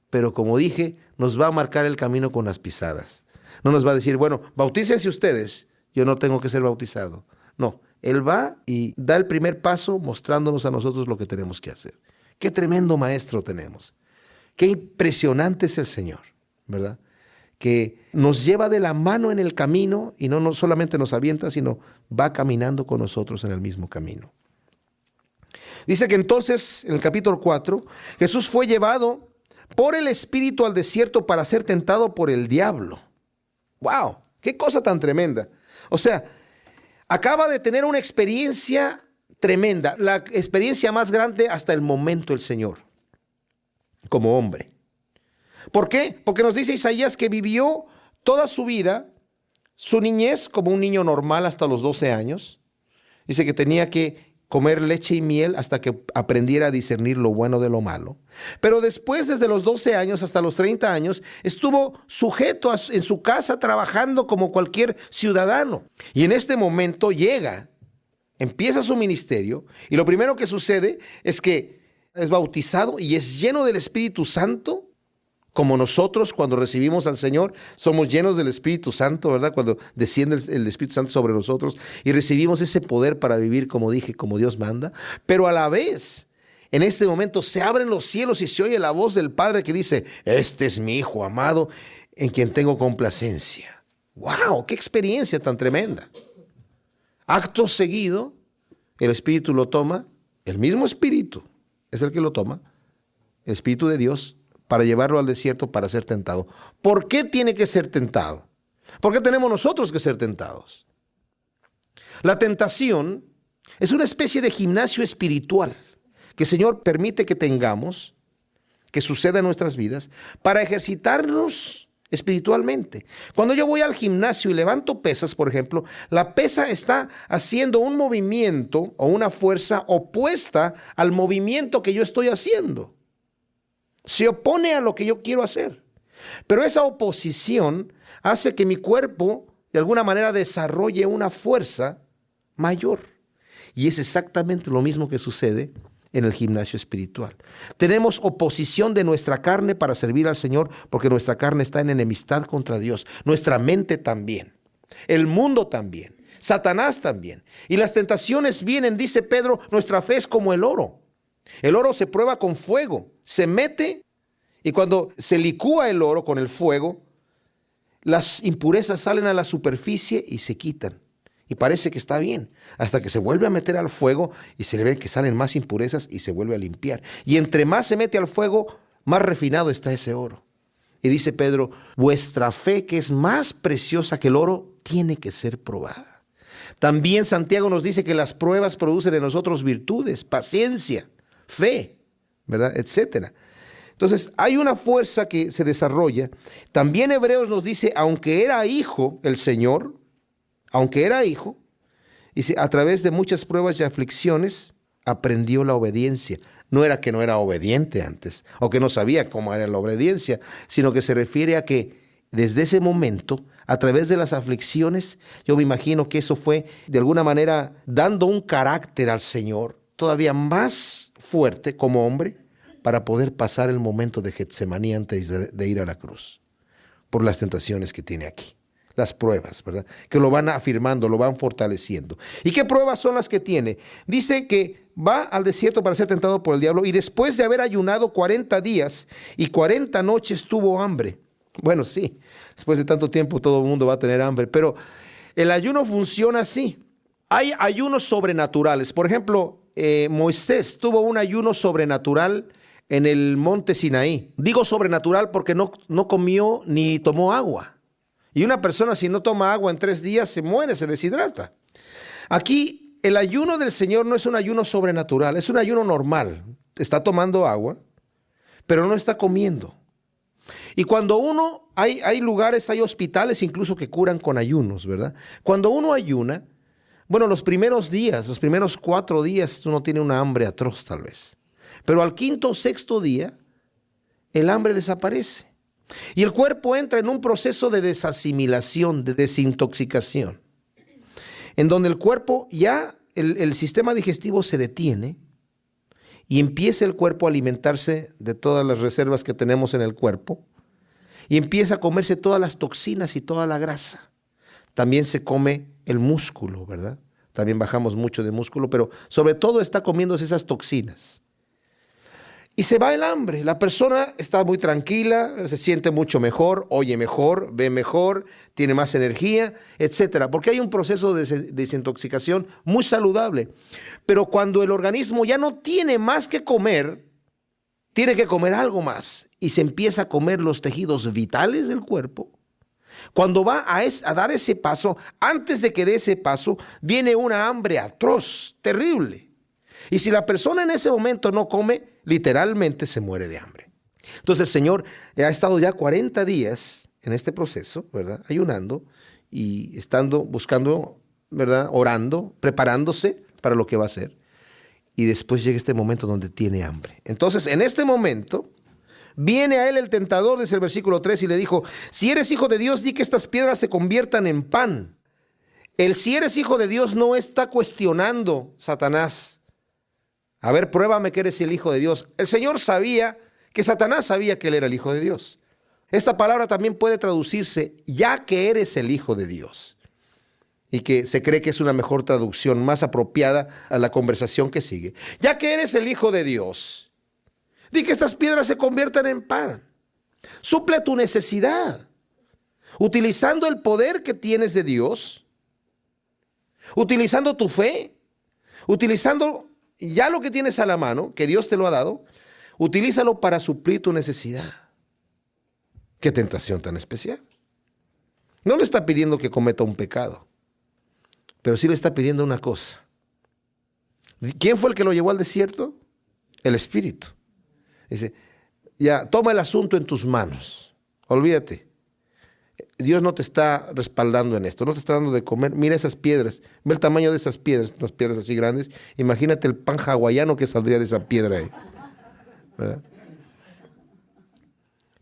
pero como dije, nos va a marcar el camino con las pisadas. No nos va a decir, bueno, bautícense ustedes, yo no tengo que ser bautizado. No, Él va y da el primer paso mostrándonos a nosotros lo que tenemos que hacer. Qué tremendo maestro tenemos. Qué impresionante es el Señor, ¿verdad? Que nos lleva de la mano en el camino y no solamente nos avienta, sino va caminando con nosotros en el mismo camino. Dice que entonces, en el capítulo 4, Jesús fue llevado por el Espíritu al desierto para ser tentado por el diablo. ¡Wow! ¡Qué cosa tan tremenda! O sea, acaba de tener una experiencia tremenda, la experiencia más grande hasta el momento el Señor, como hombre. ¿Por qué? Porque nos dice Isaías que vivió toda su vida, su niñez como un niño normal hasta los 12 años. Dice que tenía que comer leche y miel hasta que aprendiera a discernir lo bueno de lo malo. Pero después, desde los 12 años hasta los 30 años, estuvo sujeto en su casa trabajando como cualquier ciudadano. Y en este momento llega, empieza su ministerio, y lo primero que sucede es que es bautizado y es lleno del Espíritu Santo, como nosotros cuando recibimos al Señor, somos llenos del Espíritu Santo, ¿verdad? Cuando desciende el Espíritu Santo sobre nosotros y recibimos ese poder para vivir, como dije, como Dios manda. Pero a la vez, en este momento se abren los cielos y se oye la voz del Padre que dice, este es mi Hijo amado, en quien tengo complacencia. ¡Wow! ¡Qué experiencia tan tremenda! Acto seguido, el Espíritu lo toma, el mismo Espíritu, es el que lo toma, el Espíritu de Dios, para llevarlo al desierto para ser tentado. ¿Por qué tiene que ser tentado? ¿Por qué tenemos nosotros que ser tentados? La tentación es una especie de gimnasio espiritual que el Señor permite que tengamos, que suceda en nuestras vidas, para ejercitarnos espiritualmente. Cuando yo voy al gimnasio y levanto pesas, por ejemplo, la pesa está haciendo un movimiento o una fuerza opuesta al movimiento que yo estoy haciendo. Se opone a lo que yo quiero hacer. Pero esa oposición hace que mi cuerpo de alguna manera desarrolle una fuerza mayor. Y es exactamente lo mismo que sucede en el gimnasio espiritual. Tenemos oposición de nuestra carne para servir al Señor, porque nuestra carne está en enemistad contra Dios. Nuestra mente también. El mundo también. Satanás también. Y las tentaciones vienen, dice Pedro, nuestra fe es como el oro. El oro se prueba con fuego. Se mete y cuando se licúa el oro con el fuego, las impurezas salen a la superficie y se quitan. Y parece que está bien, hasta que se vuelve a meter al fuego y se le ve que salen más impurezas y se vuelve a limpiar. Y entre más se mete al fuego, más refinado está ese oro. Y dice Pedro, vuestra fe, que es más preciosa que el oro, tiene que ser probada. También Santiago nos dice que las pruebas producen en nosotros virtudes, paciencia, fe, ¿verdad? Etcétera. Entonces, hay una fuerza que se desarrolla. También Hebreos nos dice, aunque era hijo el Señor, aunque era hijo, dice, a través de muchas pruebas y aflicciones, aprendió la obediencia. No era que no era obediente antes, o que no sabía cómo era la obediencia, sino que se refiere a que desde ese momento, a través de las aflicciones, yo me imagino que eso fue de alguna manera dando un carácter al Señor todavía más fuerte como hombre para poder pasar el momento de Getsemaní antes de ir a la cruz, por las tentaciones que tiene aquí. Las pruebas, ¿verdad? Que lo van afirmando, lo van fortaleciendo. ¿Y qué pruebas son las que tiene? Dice que va al desierto para ser tentado por el diablo y después de haber ayunado 40 días y 40 noches tuvo hambre. Bueno, sí, después de tanto tiempo todo el mundo va a tener hambre, pero el ayuno funciona así. Hay ayunos sobrenaturales. Por ejemplo, Moisés tuvo un ayuno sobrenatural en el monte Sinaí. Digo sobrenatural porque no comió ni tomó agua. Y una persona si no toma agua en 3 días se muere, se deshidrata. Aquí el ayuno del Señor no es un ayuno sobrenatural, es un ayuno normal. Está tomando agua, pero no está comiendo. Y cuando hay lugares, hay hospitales incluso que curan con ayunos, ¿verdad? Cuando uno ayuna, bueno, los primeros días, los primeros 4 días, uno tiene una hambre atroz tal vez. Pero al 5º o 6º día, el hambre desaparece. Y el cuerpo entra en un proceso de desasimilización, de desintoxicación, en donde el cuerpo ya, el sistema digestivo se detiene y empieza el cuerpo a alimentarse de todas las reservas que tenemos en el cuerpo y empieza a comerse todas las toxinas y toda la grasa. También se come el músculo, ¿verdad? También bajamos mucho de músculo, pero sobre todo está comiéndose esas toxinas. Y se va el hambre, la persona está muy tranquila, se siente mucho mejor, oye mejor, ve mejor, tiene más energía, etcétera, porque hay un proceso de desintoxicación muy saludable. Pero cuando el organismo ya no tiene más que comer, tiene que comer algo más y se empieza a comer los tejidos vitales del cuerpo. Cuando va a dar ese paso, antes de que dé ese paso, viene una hambre atroz, terrible. Y si la persona en ese momento no come, literalmente se muere de hambre. Entonces el Señor ha estado ya 40 días en este proceso, ¿verdad? Ayunando y buscando, ¿verdad? Orando, preparándose para lo que va a hacer. Y después llega este momento donde tiene hambre. Entonces en este momento viene a él el tentador, dice el versículo 3, y le dijo, si eres hijo de Dios, di que estas piedras se conviertan en pan. El si eres hijo de Dios no está cuestionando Satanás. A ver, pruébame que eres el hijo de Dios. El Señor sabía que Satanás sabía que él era el hijo de Dios. Esta palabra también puede traducirse, ya que eres el hijo de Dios. Y que se cree que es una mejor traducción, más apropiada a la conversación que sigue. Ya que eres el hijo de Dios, di que estas piedras se conviertan en pan. Suple tu necesidad, utilizando el poder que tienes de Dios, utilizando tu fe, utilizando ya lo que tienes a la mano, que Dios te lo ha dado, utilízalo para suplir tu necesidad. Qué tentación tan especial. No le está pidiendo que cometa un pecado, pero sí le está pidiendo una cosa. ¿Quién fue el que lo llevó al desierto? El Espíritu. Dice, ya, toma el asunto en tus manos. Olvídate. Dios no te está respaldando en esto, no te está dando de comer. Mira esas piedras, ve el tamaño de esas piedras, unas piedras así grandes. Imagínate el pan hawaiano que saldría de esa piedra ahí, ¿verdad?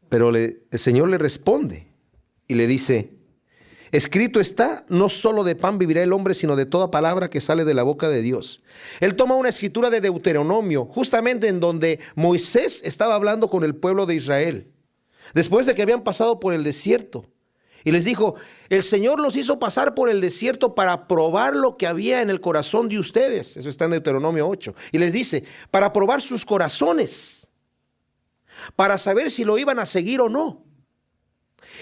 Pero el Señor le responde y le dice, escrito está, no solo de pan vivirá el hombre, sino de toda palabra que sale de la boca de Dios. Él toma una escritura de Deuteronomio, justamente en donde Moisés estaba hablando con el pueblo de Israel, después de que habían pasado por el desierto. Y les dijo, el Señor los hizo pasar por el desierto para probar lo que había en el corazón de ustedes. Eso está en Deuteronomio 8. Y les dice, para probar sus corazones, para saber si lo iban a seguir o no.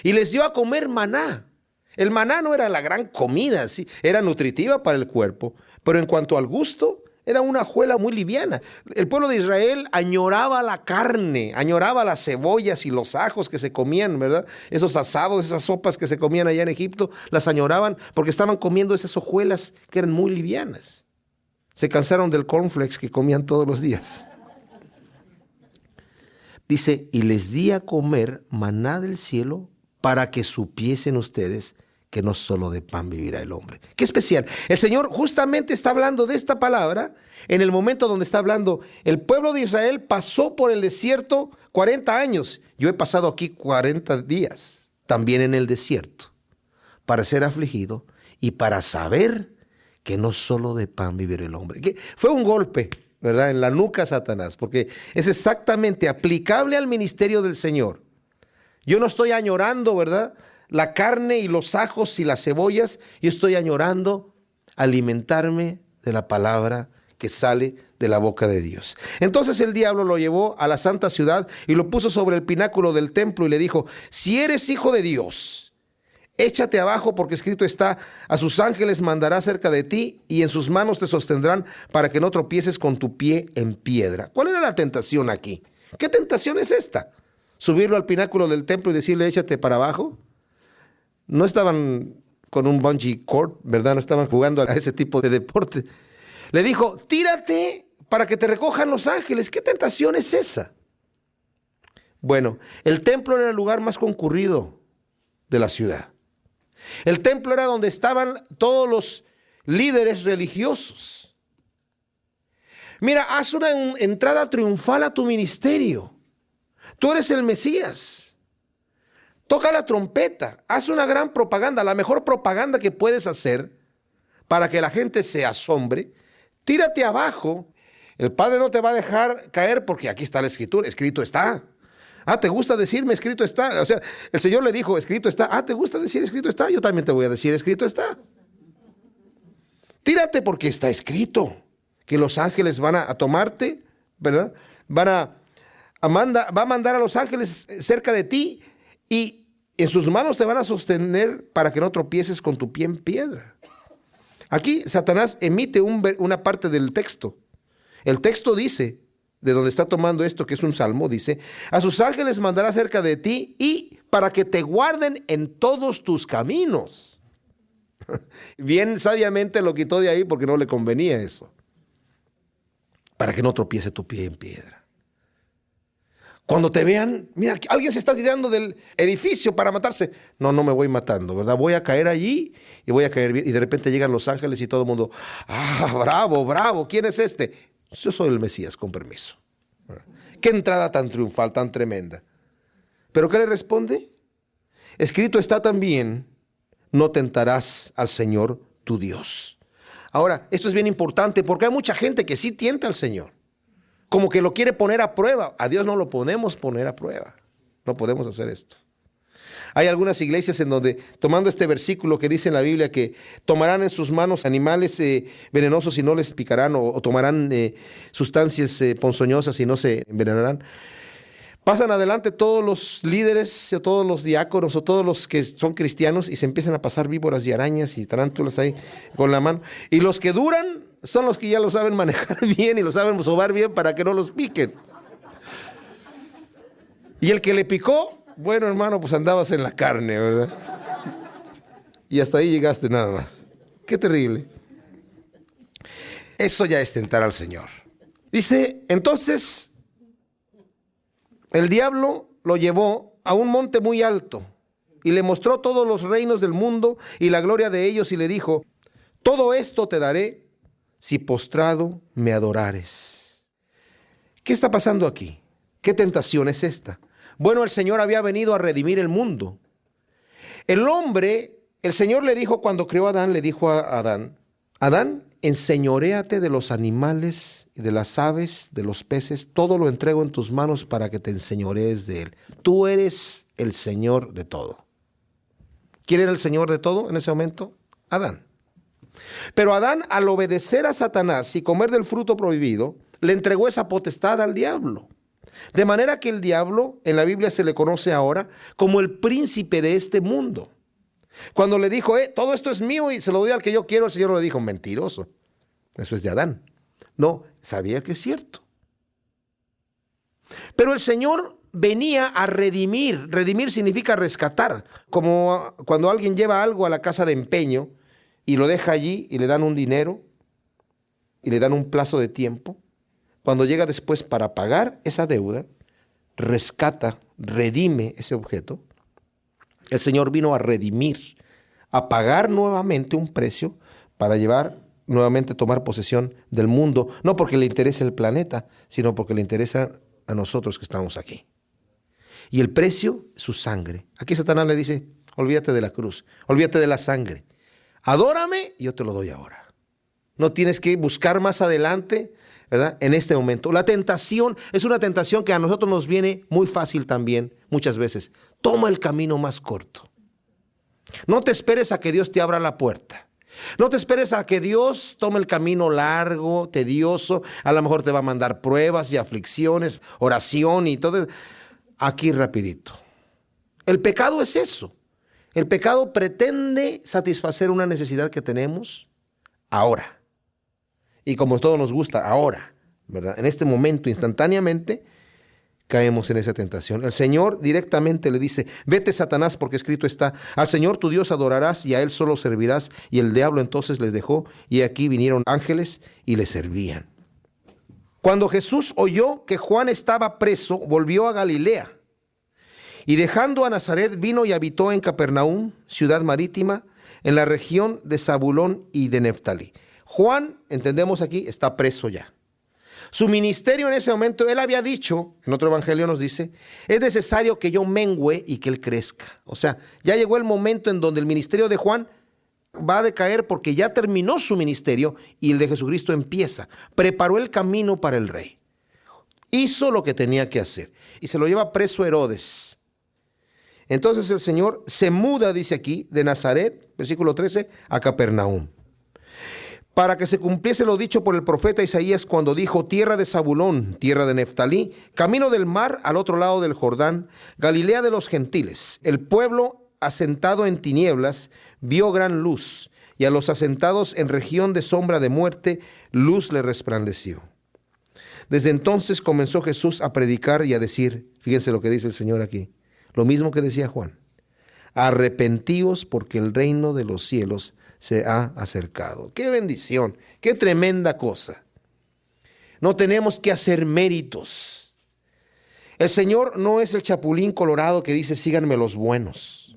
Y les dio a comer maná. El maná no era la gran comida, sí, era nutritiva para el cuerpo, pero en cuanto al gusto, era una hojuela muy liviana. El pueblo de Israel añoraba la carne, añoraba las cebollas y los ajos que se comían, ¿verdad? Esos asados, esas sopas que se comían allá en Egipto, las añoraban porque estaban comiendo esas hojuelas que eran muy livianas. Se cansaron del cornflakes que comían todos los días. Dice, y les di a comer maná del cielo para que supiesen ustedes que no solo de pan vivirá el hombre. Qué especial. El Señor justamente está hablando de esta palabra en el momento donde está hablando. El pueblo de Israel pasó por el desierto 40 años. Yo he pasado aquí 40 días, también en el desierto, para ser afligido y para saber que no solo de pan vivirá el hombre. Que fue un golpe, ¿verdad?, en la nuca a Satanás, porque es exactamente aplicable al ministerio del Señor. Yo no estoy añorando, ¿verdad?, la carne y los ajos y las cebollas. Yo estoy añorando alimentarme de la palabra que sale de la boca de Dios. Entonces el diablo lo llevó a la santa ciudad y lo puso sobre el pináculo del templo y le dijo, si eres hijo de Dios, échate abajo, porque escrito está, a sus ángeles mandará cerca de ti y en sus manos te sostendrán para que no tropieces con tu pie en piedra. ¿Cuál era la tentación aquí? ¿Qué tentación es esta? ¿Subirlo al pináculo del templo y decirle échate para abajo? No estaban con un bungee cord, ¿verdad? No estaban jugando a ese tipo de deporte. Le dijo, tírate para que te recojan los ángeles. ¿Qué tentación es esa? Bueno, el templo era el lugar más concurrido de la ciudad. El templo era donde estaban todos los líderes religiosos. Mira, haz una entrada triunfal a tu ministerio. Tú eres el Mesías. Toca la trompeta, haz una gran propaganda, la mejor propaganda que puedes hacer para que la gente se asombre. Tírate abajo. El Padre no te va a dejar caer porque aquí está la escritura, escrito está. Ah, ¿te gusta decirme escrito está? O sea, el Señor le dijo, escrito está. Ah, ¿te gusta decir escrito está? Yo también te voy a decir escrito está. Tírate porque está escrito que los ángeles van a tomarte, ¿verdad? Va a mandar a los ángeles cerca de ti y en sus manos te van a sostener para que no tropieces con tu pie en piedra. Aquí Satanás emite una parte del texto. El texto dice, de donde está tomando esto, que es un salmo, dice, a sus ángeles mandará cerca de ti y para que te guarden en todos tus caminos. Bien sabiamente lo quitó de ahí porque no le convenía eso. Para que no tropiece tu pie en piedra. Cuando te vean, mira, alguien se está tirando del edificio para matarse. No, no me voy matando, ¿verdad? Voy a caer allí y voy a caer bien. Y de repente llegan los ángeles y todo el mundo, bravo, bravo, ¿quién es este? Yo soy el Mesías, con permiso. ¿Verdad? Qué entrada tan triunfal, tan tremenda. ¿Pero qué le responde? Escrito está también, no tentarás al Señor tu Dios. Ahora, esto es bien importante porque hay mucha gente que sí tienta al Señor. Como que lo quiere poner a prueba. A Dios no lo podemos poner a prueba. No podemos hacer esto. Hay algunas iglesias en donde, tomando este versículo que dice en la Biblia que tomarán en sus manos animales venenosos y no les picarán, o tomarán sustancias ponzoñosas y no se envenenarán, pasan adelante todos los líderes, o todos los diáconos, o todos los que son cristianos y se empiezan a pasar víboras y arañas y tarántulas ahí con la mano. Y los que duran son los que ya lo saben manejar bien y lo saben sobar bien para que no los piquen. Y el que le picó, bueno, hermano, pues andabas en la carne, ¿verdad? Y hasta ahí llegaste nada más. Qué terrible. Eso ya es tentar al Señor. Dice, entonces, el diablo lo llevó a un monte muy alto y le mostró todos los reinos del mundo y la gloria de ellos y le dijo, todo esto te daré si postrado me adorares. ¿Qué está pasando aquí? ¿Qué tentación es esta? Bueno, el Señor había venido a redimir el mundo. El Señor le dijo cuando creó a Adán, le dijo a Adán, Adán, enseñoréate de los animales, de las aves, de los peces, todo lo entrego en tus manos para que te enseñorees de él. Tú eres el Señor de todo. ¿Quién era el Señor de todo en ese momento? Adán. Pero Adán, al obedecer a Satanás y comer del fruto prohibido, le entregó esa potestad al diablo. De manera que el diablo, en la Biblia se le conoce ahora como el príncipe de este mundo. Cuando le dijo, todo esto es mío y se lo doy al que yo quiero, el Señor le dijo, mentiroso. Eso es de Adán. No, sabía que es cierto. Pero el Señor venía a redimir. Redimir significa rescatar. Como cuando alguien lleva algo a la casa de empeño y lo deja allí y le dan un dinero y le dan un plazo de tiempo. Cuando llega después para pagar esa deuda, rescata, redime ese objeto. El Señor vino a redimir, a pagar nuevamente un precio para llevar nuevamente tomar posesión del mundo, no porque le interese el planeta, sino porque le interesa a nosotros que estamos aquí. Y el precio, su sangre. Aquí Satanás le dice, olvídate de la cruz, olvídate de la sangre. Adórame y yo te lo doy ahora. No tienes que buscar más adelante, ¿verdad? En este momento. La tentación es una tentación que a nosotros nos viene muy fácil también, muchas veces. Toma el camino más corto. No te esperes a que Dios te abra la puerta. No te esperes a que Dios tome el camino largo, tedioso. A lo mejor te va a mandar pruebas y aflicciones, oración y todo. Aquí rapidito. El pecado es eso. El pecado pretende satisfacer una necesidad que tenemos ahora. Y como todo nos gusta ahora, ¿verdad? En este momento, instantáneamente, caemos en esa tentación. El Señor directamente le dice, vete Satanás, porque escrito está, al Señor tu Dios adorarás y a Él solo servirás. Y el diablo entonces les dejó y aquí vinieron ángeles y le servían. Cuando Jesús oyó que Juan estaba preso, volvió a Galilea. Y dejando a Nazaret, vino y habitó en Capernaum, ciudad marítima, en la región de Zabulón y de Neftalí. Juan, entendemos aquí, está preso ya. Su ministerio en ese momento, él había dicho, en otro evangelio nos dice, es necesario que yo mengüe y que él crezca. O sea, ya llegó el momento en donde el ministerio de Juan va a decaer porque ya terminó su ministerio y el de Jesucristo empieza. Preparó el camino para el rey. Hizo lo que tenía que hacer y se lo lleva preso Herodes. Entonces el Señor se muda, dice aquí, de Nazaret, versículo 13, a Capernaum. Para que se cumpliese lo dicho por el profeta Isaías cuando dijo, tierra de Zabulón, tierra de Neftalí, camino del mar al otro lado del Jordán, Galilea de los gentiles. El pueblo asentado en tinieblas vio gran luz, y a los asentados en región de sombra de muerte, luz le resplandeció. Desde entonces comenzó Jesús a predicar y a decir, fíjense lo que dice el Señor aquí, lo mismo que decía Juan, arrepentíos porque el reino de los cielos se ha acercado. ¡Qué bendición! ¡Qué tremenda cosa! No tenemos que hacer méritos. El Señor no es el chapulín colorado que dice, síganme los buenos.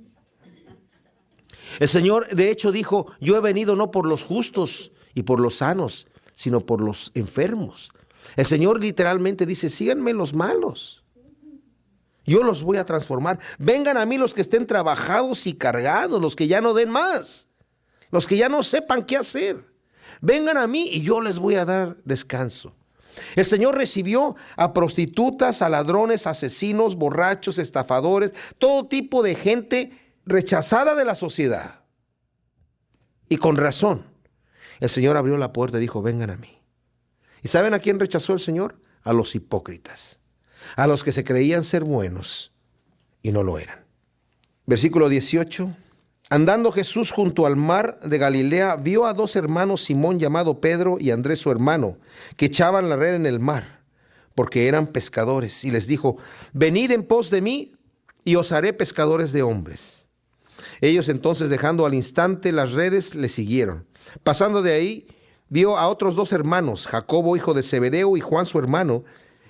El Señor, de hecho, dijo, yo he venido no por los justos y por los sanos, sino por los enfermos. El Señor literalmente dice, síganme los malos. Yo los voy a transformar. Vengan a mí los que estén trabajados y cargados, los que ya no den más. Los que ya no sepan qué hacer, vengan a mí y yo les voy a dar descanso. El Señor recibió a prostitutas, a ladrones, asesinos, borrachos, estafadores, todo tipo de gente rechazada de la sociedad. Y con razón, el Señor abrió la puerta y dijo, vengan a mí. ¿Y saben a quién rechazó el Señor? A los hipócritas, a los que se creían ser buenos y no lo eran. Versículo 18. Andando Jesús junto al mar de Galilea, vio a dos hermanos, Simón llamado Pedro y Andrés su hermano, que echaban la red en el mar, porque eran pescadores, y les dijo: venid en pos de mí, y os haré pescadores de hombres. Ellos entonces, dejando al instante las redes, le siguieron. Pasando de ahí, vio a otros dos hermanos, Jacobo hijo de Zebedeo y Juan su hermano,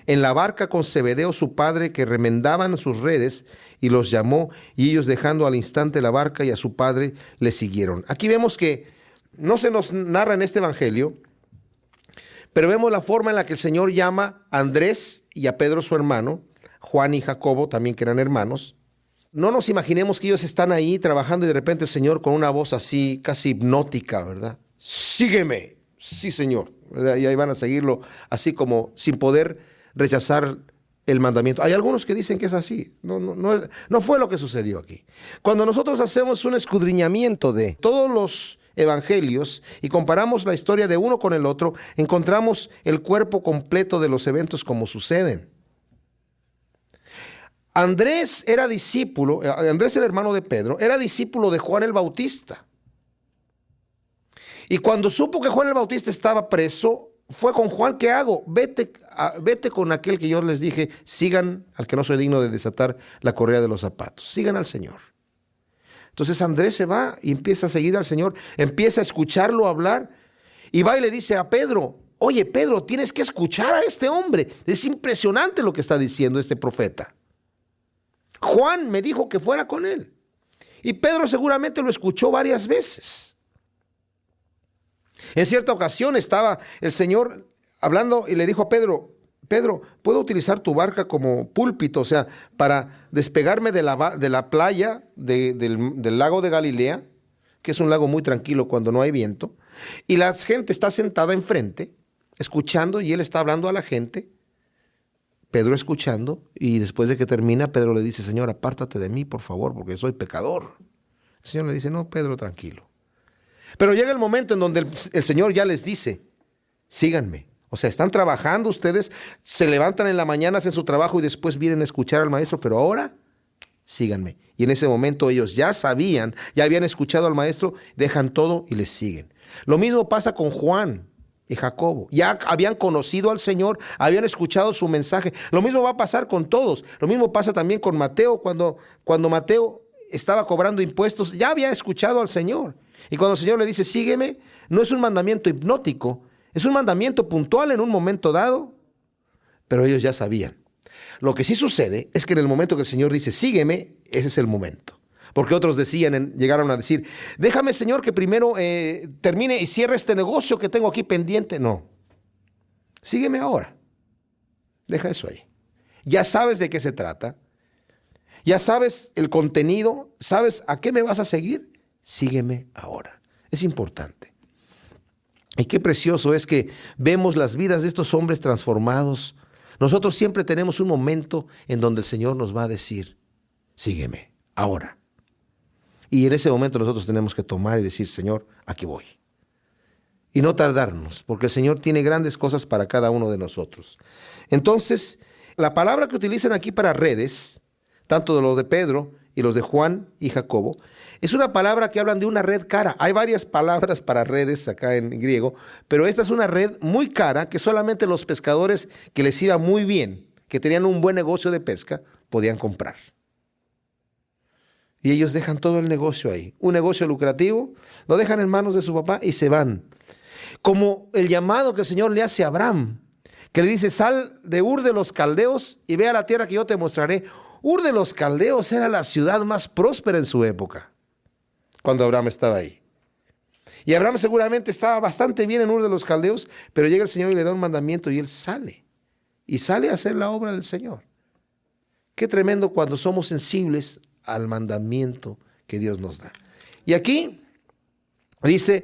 en la barca con Zebedeo su padre, que remendaban sus redes, y los llamó, y ellos, dejando al instante la barca y a su padre, le siguieron. Aquí vemos que no se nos narra en este evangelio, pero vemos la forma en la que el Señor llama a Andrés y a Pedro su hermano, Juan y Jacobo también, que eran hermanos. No nos imaginemos que ellos están ahí trabajando y de repente el Señor con una voz así, casi hipnótica, ¿verdad? Sígueme, sí Señor, ¿verdad? Y ahí van a seguirlo así como sin poder rechazar el mandamiento. Hay algunos que dicen que es así. No fue lo que sucedió aquí. Cuando nosotros hacemos un escudriñamiento de todos los evangelios y comparamos la historia de uno con el otro, encontramos el cuerpo completo de los eventos como suceden. Andrés era discípulo, Andrés el hermano de Pedro, era discípulo de Juan el Bautista. Y cuando supo que Juan el Bautista estaba preso, fue con Juan: ¿qué hago? Vete con aquel que yo les dije, sigan al que no soy digno de desatar la correa de los zapatos, sigan al Señor. Entonces Andrés se va y empieza a seguir al Señor, empieza a escucharlo hablar, y va y le dice a Pedro: oye Pedro, tienes que escuchar a este hombre, es impresionante lo que está diciendo este profeta. Juan me dijo que fuera con él. Y Pedro seguramente lo escuchó varias veces. En cierta ocasión estaba el Señor hablando y le dijo a Pedro: Pedro, ¿puedo utilizar tu barca como púlpito? O sea, para despegarme de la playa del lago de Galilea, que es un lago muy tranquilo cuando no hay viento, y la gente está sentada enfrente, escuchando, y él está hablando a la gente, Pedro escuchando, y después de que termina, Pedro le dice: Señor, apártate de mí, por favor, porque soy pecador. El Señor le dice: no, Pedro, tranquilo. Pero llega el momento en donde el Señor ya les dice: síganme. O sea, están trabajando ustedes, se levantan en la mañana, hacen su trabajo y después vienen a escuchar al maestro, pero ahora síganme. Y en ese momento ellos ya sabían, ya habían escuchado al maestro, dejan todo y les siguen. Lo mismo pasa con Juan y Jacobo. Ya habían conocido al Señor, habían escuchado su mensaje. Lo mismo va a pasar con todos. Lo mismo pasa también con Mateo. Cuando Mateo estaba cobrando impuestos, ya había escuchado al Señor. Y cuando el Señor le dice: sígueme, no es un mandamiento hipnótico, es un mandamiento puntual en un momento dado, pero ellos ya sabían. Lo que sí sucede es que en el momento que el Señor dice: sígueme, ese es el momento. Porque otros llegaron a decir: déjame, Señor, que primero termine y cierre este negocio que tengo aquí pendiente. No, sígueme ahora. Deja eso ahí. Ya sabes de qué se trata. Ya sabes el contenido. ¿Sabes a qué me vas a seguir? Sígueme ahora. Es importante. Y qué precioso es que vemos las vidas de estos hombres transformados. Nosotros siempre tenemos un momento en donde el Señor nos va a decir: sígueme ahora. Y en ese momento nosotros tenemos que tomar y decir: Señor, aquí voy. Y no tardarnos, porque el Señor tiene grandes cosas para cada uno de nosotros. Entonces, la palabra que utilizan aquí para redes, tanto de los de Pedro y los de Juan y Jacobo, es una palabra que hablan de una red cara. Hay varias palabras para redes acá en griego, pero esta es una red muy cara que solamente los pescadores que les iba muy bien, que tenían un buen negocio de pesca, podían comprar. Y ellos dejan todo el negocio ahí. Un negocio lucrativo, lo dejan en manos de su papá y se van. Como el llamado que el Señor le hace a Abraham, que le dice: sal de Ur de los Caldeos y ve a la tierra que yo te mostraré. Ur de los Caldeos era la ciudad más próspera en su época, cuando Abraham estaba ahí. Y Abraham seguramente estaba bastante bien en Ur de los Caldeos, pero llega el Señor y le da un mandamiento y él sale. Y sale a hacer la obra del Señor. Qué tremendo cuando somos sensibles al mandamiento que Dios nos da. Y aquí dice: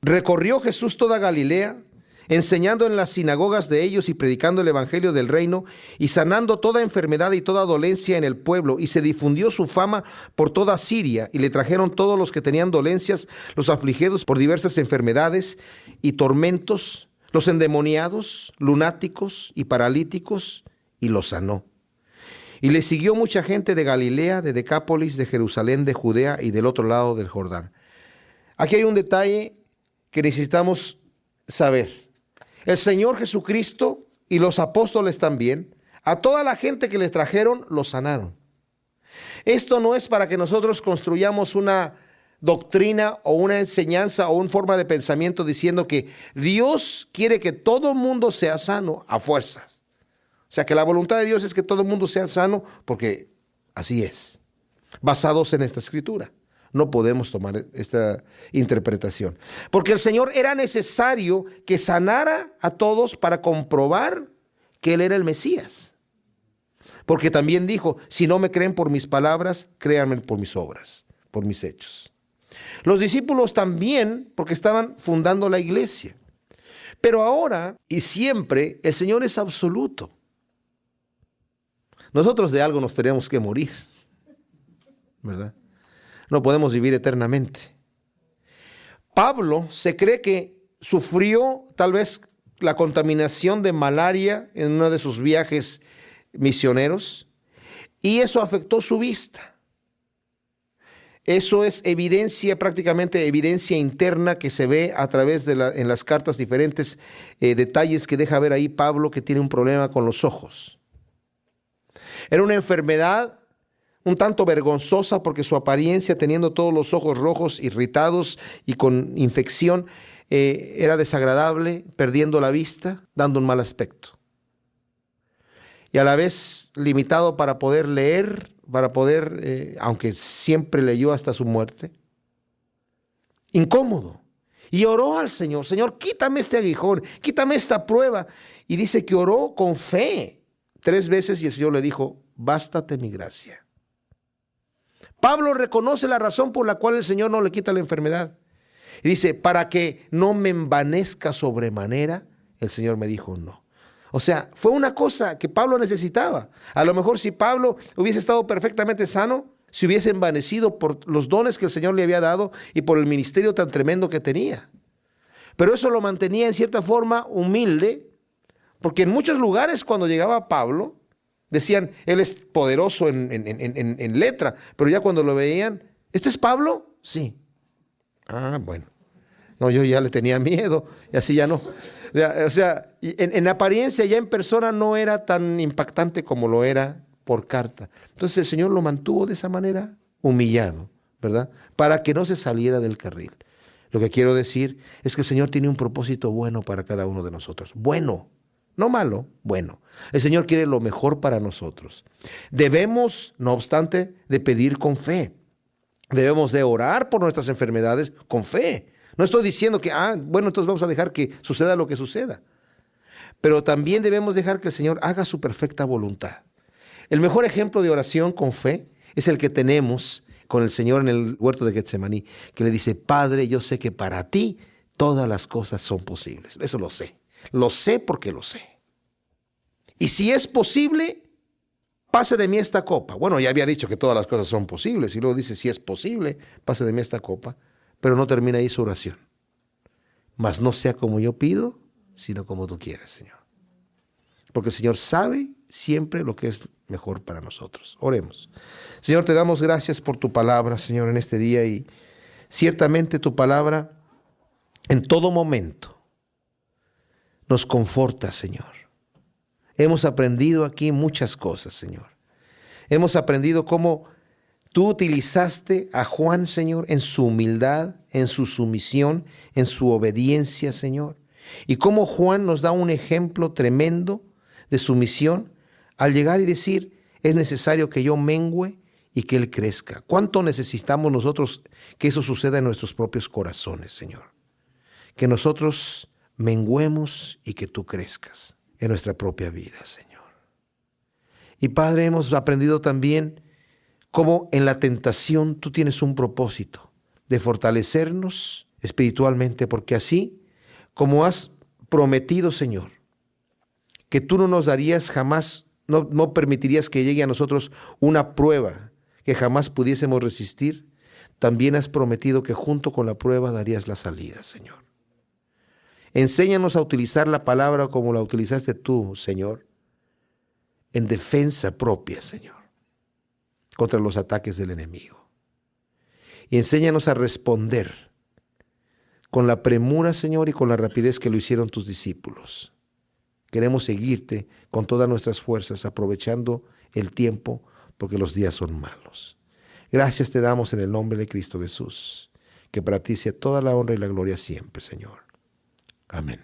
recorrió Jesús toda Galilea, enseñando en las sinagogas de ellos y predicando el evangelio del reino y sanando toda enfermedad y toda dolencia en el pueblo. Y se difundió su fama por toda Siria, y le trajeron todos los que tenían dolencias, los afligidos por diversas enfermedades y tormentos, los endemoniados, lunáticos y paralíticos, y los sanó. Y le siguió mucha gente de Galilea, de Decápolis, de Jerusalén, de Judea y del otro lado del Jordán. Aquí hay un detalle que necesitamos saber. El Señor Jesucristo y los apóstoles también, a toda la gente que les trajeron, los sanaron. Esto no es para que nosotros construyamos una doctrina o una enseñanza o una forma de pensamiento diciendo que Dios quiere que todo mundo sea sano a fuerzas. O sea, que la voluntad de Dios es que todo mundo sea sano porque así es, basados en esta escritura. No podemos tomar esta interpretación. Porque el Señor era necesario que sanara a todos para comprobar que Él era el Mesías. Porque también dijo, si no me creen por mis palabras, créanme por mis obras, por mis hechos. Los discípulos también, porque estaban fundando la iglesia. Pero ahora y siempre el Señor es absoluto. Nosotros de algo nos tenemos que morir, ¿verdad? No podemos vivir eternamente. Pablo se cree que sufrió tal vez la contaminación de malaria en uno de sus viajes misioneros y eso afectó su vista. Eso es evidencia, prácticamente evidencia interna que se ve a través de en las cartas diferentes detalles que deja ver ahí Pablo que tiene un problema con los ojos. Era una enfermedad un tanto vergonzosa porque su apariencia, teniendo todos los ojos rojos, irritados y con infección, era desagradable, perdiendo la vista, dando un mal aspecto. Y a la vez limitado para poder leer, para poder, aunque siempre leyó hasta su muerte, incómodo. Y oró al Señor, Señor, quítame este aguijón, quítame esta prueba. Y dice que oró con fe 3 veces y el Señor le dijo, bástate mi gracia. Pablo reconoce la razón por la cual el Señor no le quita la enfermedad. Y dice, para que no me envanezca sobremanera, el Señor me dijo no. O sea, fue una cosa que Pablo necesitaba. A lo mejor si Pablo hubiese estado perfectamente sano, se hubiese envanecido por los dones que el Señor le había dado y por el ministerio tan tremendo que tenía. Pero eso lo mantenía en cierta forma humilde, porque en muchos lugares cuando llegaba Pablo, decían, él es poderoso en letra, pero ya cuando lo veían, ¿este es Pablo? Sí. Ah, bueno. No, yo ya le tenía miedo y así ya no. O sea, en apariencia ya en persona no era tan impactante como lo era por carta. Entonces el Señor lo mantuvo de esa manera, humillado, ¿verdad? Para que no se saliera del carril. Lo que quiero decir es que el Señor tiene un propósito bueno para cada uno de nosotros. Bueno. No malo, bueno. El Señor quiere lo mejor para nosotros. Debemos, no obstante, de pedir con fe. Debemos de orar por nuestras enfermedades con fe. No estoy diciendo que, bueno, entonces vamos a dejar que suceda lo que suceda. Pero también debemos dejar que el Señor haga su perfecta voluntad. El mejor ejemplo de oración con fe es el que tenemos con el Señor en el huerto de Getsemaní, que le dice, Padre, yo sé que para ti todas las cosas son posibles. Eso lo sé. Lo sé porque lo sé. Y si es posible, pase de mí esta copa. Bueno, ya había dicho que todas las cosas son posibles. Y luego dice, si es posible, pase de mí esta copa. Pero no termina ahí su oración. Mas no sea como yo pido, sino como tú quieres, Señor. Porque el Señor sabe siempre lo que es mejor para nosotros. Oremos. Señor, te damos gracias por tu palabra, Señor, en este día. Y ciertamente tu palabra en todo momento nos conforta, Señor. Hemos aprendido aquí muchas cosas, Señor. Hemos aprendido cómo tú utilizaste a Juan, Señor, en su humildad, en su sumisión, en su obediencia, Señor. Y cómo Juan nos da un ejemplo tremendo de sumisión al llegar y decir, es necesario que yo mengüe y que Él crezca. ¿Cuánto necesitamos nosotros que eso suceda en nuestros propios corazones, Señor? Que nosotros menguemos y que tú crezcas en nuestra propia vida, Señor. Y Padre, hemos aprendido también cómo en la tentación tú tienes un propósito de fortalecernos espiritualmente, porque así como has prometido, Señor, que tú no nos darías jamás, no permitirías que llegue a nosotros una prueba que jamás pudiésemos resistir, también has prometido que junto con la prueba darías la salida, Señor. Enséñanos a utilizar la palabra como la utilizaste tú, Señor, en defensa propia, Señor, contra los ataques del enemigo. Y enséñanos a responder con la premura, Señor, y con la rapidez que lo hicieron tus discípulos. Queremos seguirte con todas nuestras fuerzas, aprovechando el tiempo, porque los días son malos. Gracias te damos en el nombre de Cristo Jesús, que para ti sea toda la honra y la gloria siempre, Señor. Amén.